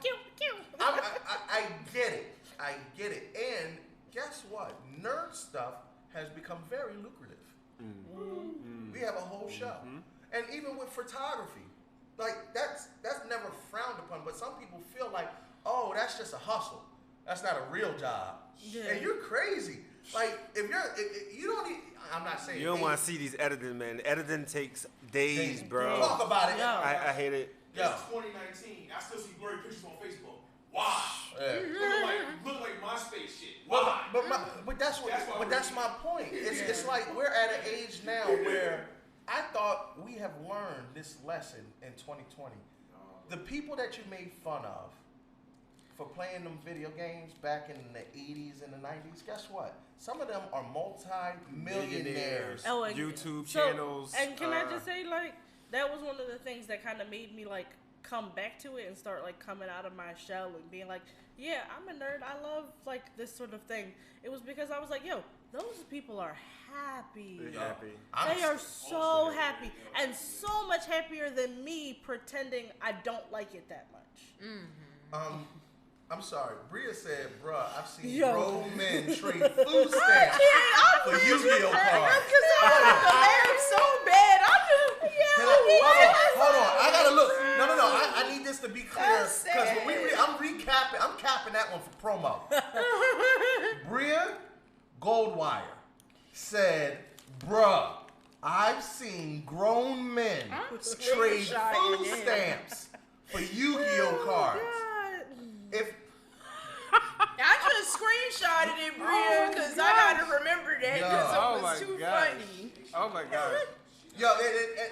I get it. I get it. And guess what? Nerd stuff has become very lucrative. We have a whole show. And even with photography, like that's never frowned upon, but some people feel like, oh, that's just a hustle. That's not a real job. And you're crazy. Like if you don't need, I'm not saying you don't want to see these editing, man. Editing takes days, bro. Talk about it. I hate it. It's 2019. I still see blurry pictures on Facebook. Why? Look like MySpace shit. Why? But that's my point. It's like we're at an age now where I thought we have learned this lesson in 2020. The people that you made fun of for playing them video games back in the 80s and the 90s, guess what? Some of them are multi-millionaires. YouTube channels. And can I just say, like, that was one of the things that kind of made me, like, come back to it and start, like, coming out of my shell and being like, yeah, I'm a nerd. I love, like, this sort of thing. It was because I was like, yo, those people are happy. They're happy. They are so happy. And so much happier than me pretending I don't like it that much. I'm sorry. Bria said, bruh, I've seen grown men trade food stamps for Yu-Gi-Oh cards. Because I wanted to laugh so bad. Hold on. I gotta look. No. I need this to be clear because when I'm capping that one for promo. Bria Goldwire said, bruh, I've seen grown men trade food stamps for Yu-Gi-Oh cards. I just screenshotted it, Bria, because I gotta remember that because it was too funny. Oh my god. Yo,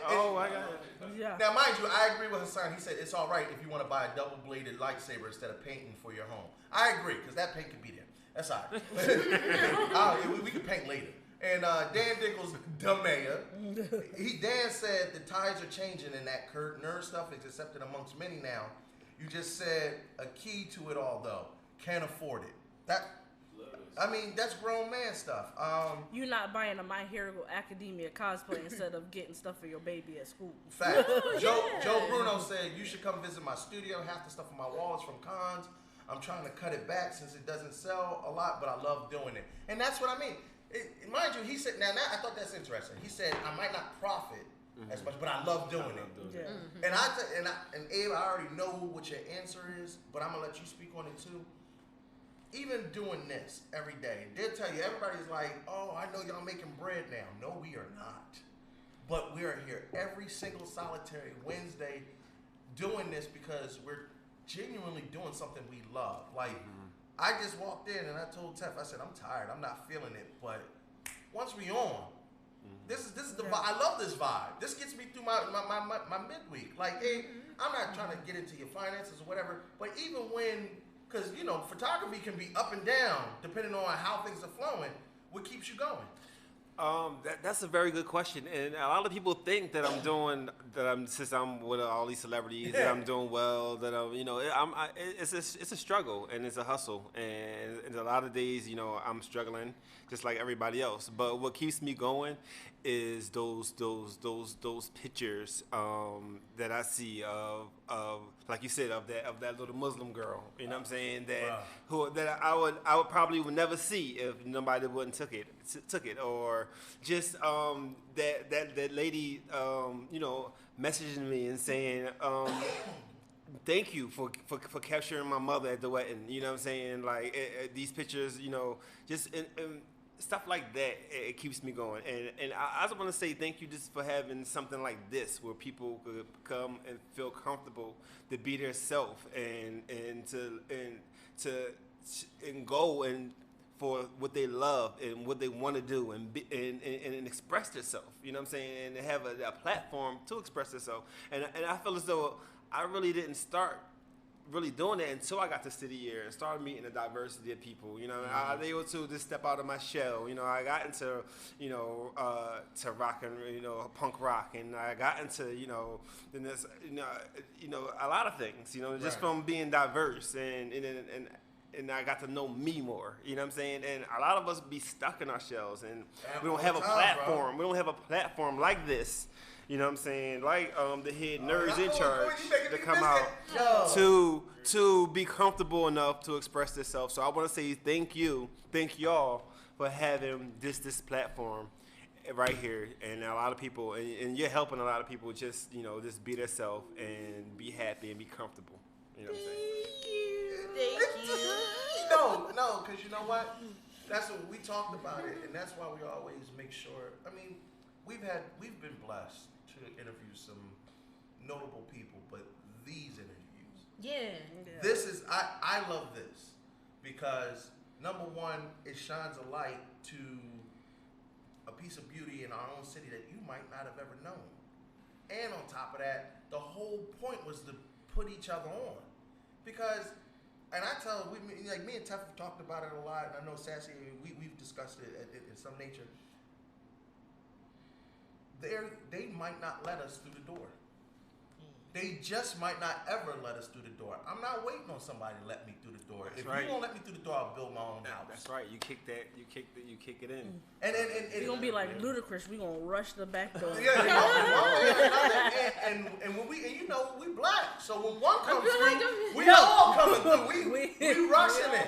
oh my god. Yeah. Now, mind you, I agree with Hassan. He said it's all right if you want to buy a double-bladed lightsaber instead of painting for your home. I agree, because that paint can be there. That's all right. We can paint later. And Dan Dickles, the mayor, Dan said the tides are changing in that Kurt. Nerd stuff is accepted amongst many now. You just said a key to it all, though. Can't afford it. That's grown man stuff. You're not buying a My Hero Academia cosplay instead of getting stuff for your baby at school. Fact. Joe Bruno said, you should come visit my studio. Half the stuff on my wall is from cons. I'm trying to cut it back since it doesn't sell a lot, but I love doing it. And that's what I mean. Mind you, he said, now I thought that's interesting. He said, I might not profit as much, but I love doing it. And Abe, I already know what your answer is, but I'm going to let you speak on it too. Even doing this every day, they'll tell you, everybody's like, oh, I know y'all making bread now. No, we are not. But we are here every single solitary Wednesday doing this because we're genuinely doing something we love. Like, I just walked in and I told Tef, I said, I'm tired. I'm not feeling it. But once we on, this is the vibe. I love this vibe. This gets me through my midweek. Like, hey, I'm not trying to get into your finances or whatever, but even when, because, you know, photography can be up and down depending on how things are flowing. What keeps you going? That's a very good question, and a lot of people think that since I'm with all these celebrities, that I'm doing well. That it's a struggle and it's a hustle, and a lot of days, you know, I'm struggling just like everybody else. But what keeps me going is those pictures that I see of like you said, of that little Muslim girl. You know what I'm saying? That I would probably would never see if nobody wouldn't took it, or just that lady, messaging me and saying, thank you for capturing my mother at the wedding. You know what I'm saying? Like these pictures, just stuff like that. It keeps me going. And I just want to say thank you just for having something like this where people could come and feel comfortable to be their self and go and for what they love and what they want to do and express themselves. You know what I'm saying? And have a platform to express themselves. And I feel as though I really didn't start really doing that until I got to City Year and started meeting a diversity of people. I was able to just step out of my shell. I got into, to rock and, punk rock, and I got into, a lot of things, just from being diverse and I got to know me more, you know what I'm saying? And a lot of us be stuck in our shells, and we don't have a platform. We don't have a platform like this. You know what I'm saying? Like the head nerds in charge to come out to be comfortable enough to express themselves. So I want to say thank y'all for having this platform right here, and a lot of people, and you're helping a lot of people just just be themselves and be happy and be comfortable. You know what I'm saying? Thank you. No, because you know what? That's what we talked about it, and that's why we always make sure. I mean, we've been blessed to interview some notable people, but these interviews. Yeah. This is I love this because number one, it shines a light to a piece of beauty in our own city that you might not have ever known. And on top of that, the whole point was to put each other on. Because, and I tell, me and Tef have talked about it a lot, and I know Sassy, we've discussed it in some nature. They might not let us through the door. They just might not ever let us through the door. I'm not waiting on somebody to let me through the door. If you don't let me through the door, I'll build my own house. That's right. You kick it in. And we're gonna be like Ludacris. We're gonna rush the back door. And when we black, so when one comes through, we all coming through. We rushing it.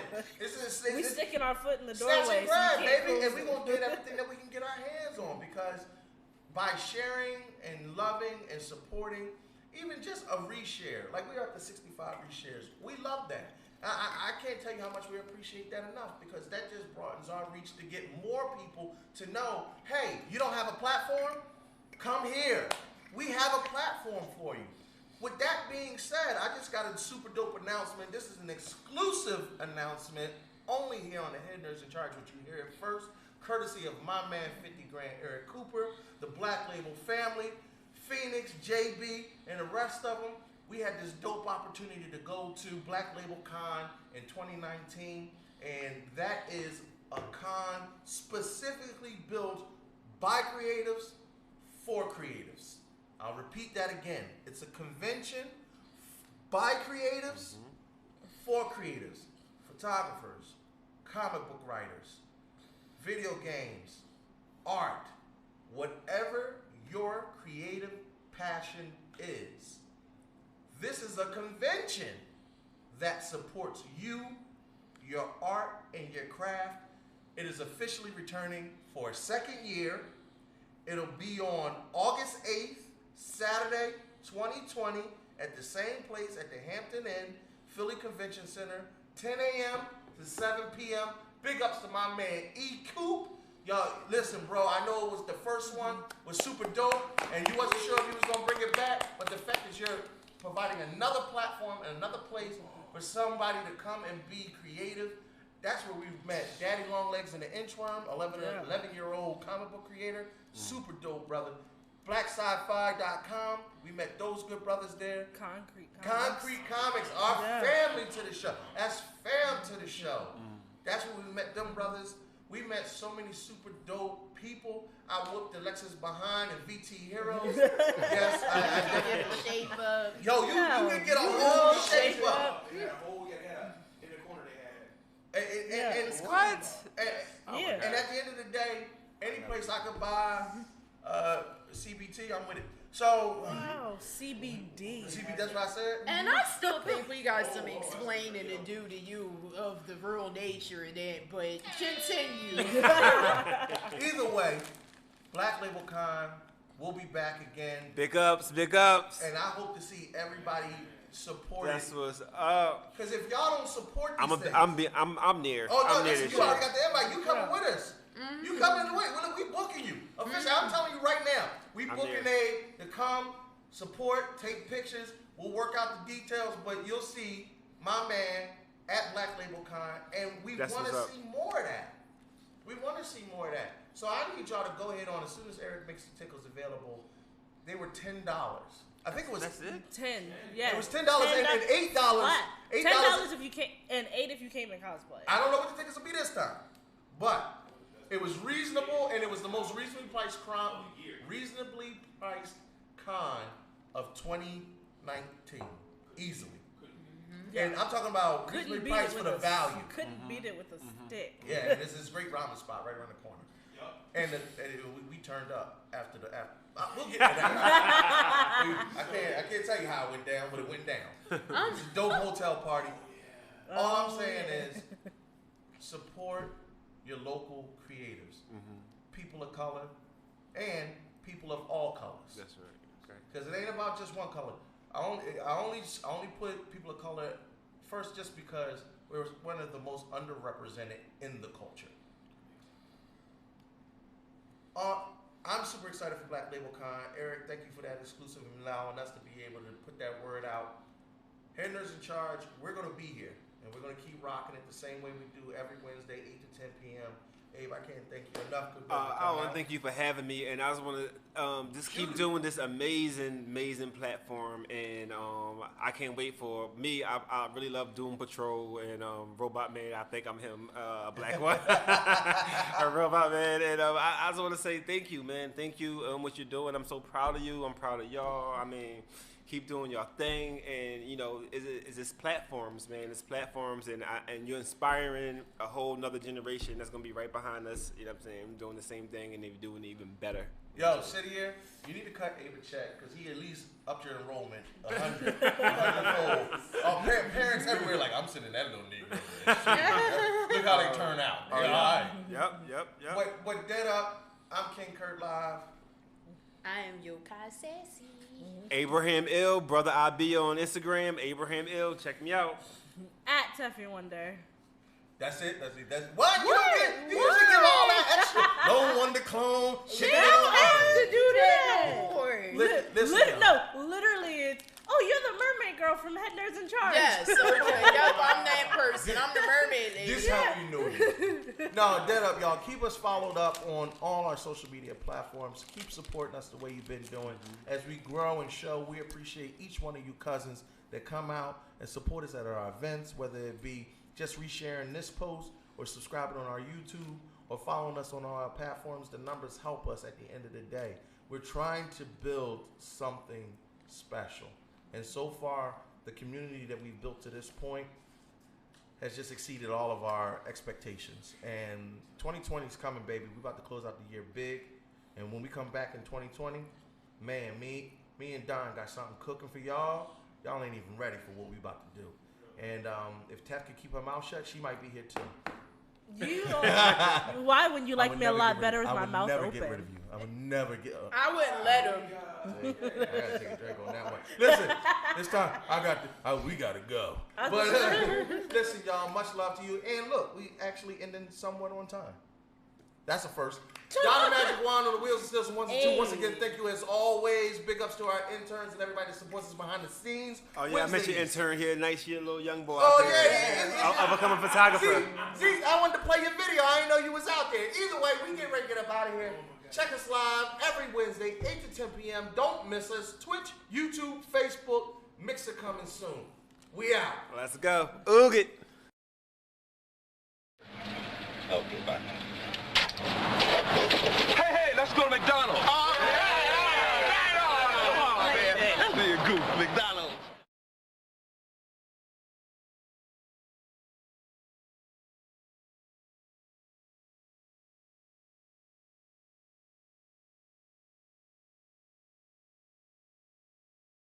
We sticking our foot in the doorway. Grab, baby, and we gonna get everything that we can get our hands on, because by sharing and loving and supporting. Even just a reshare, like we're up to 65 reshares. We love that. I can't tell you how much we appreciate that enough, because that just broadens our reach to get more people to know, hey, you don't have a platform? Come here. We have a platform for you. With that being said, I just got a super dope announcement. This is an exclusive announcement only here on the Head Nerds in Charge, which you hear it first, courtesy of my man 50 Grand Eric Cooper, the Black Label family, Phoenix, JB, and the rest of them. We had this dope opportunity to go to Black Label Con in 2019, and that is a con specifically built by creatives for creatives. I'll repeat that again. It's a convention by creatives for creatives, photographers, comic book writers, video games, art, whatever your creative passion is. This is a convention that supports you, your art, and your craft. It is officially returning for a second year. It'll be on August 8th, Saturday, 2020, at the same place at the Hampton Inn, Philly Convention Center, 10 a.m. to 7 p.m. Big ups to my man E. Coop. Yo, listen, bro, I know it was the first one, was super dope, and you wasn't sure if you was going to bring it back, but the fact that you're providing another platform and another place for somebody to come and be creative, that's where we've met. Daddy Longlegs and the Inchworm, 11-year-old comic book creator, super dope, brother. BlackSci-Fi.com, we met those good brothers there. Concrete Comics, our family to the show. That's fam to the show. That's where we met them brothers. We met so many super dope people. I whooped the Lexus behind and VT Heroes. Yes, I definitely. Shape up. Yo, you can get a whole shape up. In the corner they had. And at the end of the day, any place I could buy CBT, I'm with it. So, CBD. That's what I said. And I still think we got some explaining to do to you of the real nature of that, but continue. Either way, Black Label Con will be back again. Big ups, big ups. And I hope to see everybody support That's it. what's up. Because if y'all don't support these things, I'm near. Oh no, I'm near listen, this you shit. already got the invite. You coming with us? You coming away? We booking you. Officially, I'm telling you right now. We booking Abe to come, support, take pictures. We'll work out the details, but you'll see my man at Black Label Con, and we want to see more of that. We want to see more of that. So I need y'all to go ahead on as soon as Eric makes the tickets available. They were $10. I think it was. That's it. 10. Yeah. It was $10 and $8. $10 if you came, and $8 if you came in cosplay. I don't know what the tickets will be this time, but it was reasonable, and it was the most reasonably priced con of 2019, easily. And I'm talking about reasonably priced for the value. Couldn't beat it with a stick. Yeah, and this is a great ramen spot right around the corner. And we turned up after we'll get to that. I can't tell you how it went down, but it went down. It was a dope hotel party. All I'm saying is support your local creators, people of color, and people of all colors. That's right. Okay. Because it ain't about just one color. I only put people of color first just because we're one of the most underrepresented in the culture. I'm super excited for Black Label Con. Eric, thank you for that exclusive and allowing us to be able to put that word out. Head Nerds in Charge, we're going to be here. And we're going to keep rocking it the same way we do every Wednesday, 8 to 10 p.m. Abe, I can't thank you enough. I want to thank you for having me, and I just want to just keep doing this amazing platform, and I can't wait for me. I really love Doom Patrol and Robot Man. I think I'm him, a black one, a Robot Man, and I just want to say thank you, man. Thank you what you're doing. I'm so proud of you. I'm proud of y'all. I mean, keep doing your thing, and it's platforms, man. It's platforms, and you're inspiring a whole nother generation that's gonna be right behind us. You know what I'm saying? I'm doing the same thing, and they're doing it even better. Yo, sit here. You need to cut Abe a check because he at least upped your enrollment 100-fold. Parents everywhere like I'm sending that little nigga. Look how they turn out. Oh, yeah. Yep. What dead up? I'm King Kurt Live. I am Yokai Sassy. Abraham Ill, brother IB on Instagram. Abraham Ill, check me out. At Teffy Wonder. That's it. That's what? You usually give all that extra. No one to clone. Shit. They don't have to do that no more. Literally, it's you're the mermaid girl from Head Nerds in Charge. Yes, okay. Yep, I'm that person. I'm the mermaid lady. This how you know it. No, dead up, y'all. Keep us followed up on all our social media platforms. Keep supporting us the way you've been doing. As we grow and show, we appreciate each one of you cousins that come out and support us at our events, whether it be just resharing this post or subscribing on our YouTube or following us on all our platforms. The numbers help us at the end of the day. We're trying to build something special. And so far, the community that we've built to this point has just exceeded all of our expectations. And 2020 is coming, baby. We're about to close out the year big. And when we come back in 2020, man, me and Don got something cooking for y'all. Y'all ain't even ready for what we about to do. And if Tef could keep her mouth shut, she might be here too. Why wouldn't you like me a lot better with my mouth open? I would never get rid of you. I would never get. I wouldn't let him. I gotta take a drink on that one. Listen, this time we gotta go. But listen, y'all, much love to you. And look, we actually ended somewhat on time. That's a first. Donna Magic Wand on the wheels and stills and ones and two. Once again, thank you as always. Big ups to our interns and everybody that supports us behind the scenes. Oh yeah, I met your intern here, nice little young boy. Oh yeah. I'm becoming a photographer. See, I wanted to play your video. I didn't know you was out there. Either way, we get ready to get up out of here. Check us live every Wednesday, 8 to 10 p.m. Don't miss us. Twitch, YouTube, Facebook, Mixer coming soon. We out. Let's go. Oog it. Okay, bye.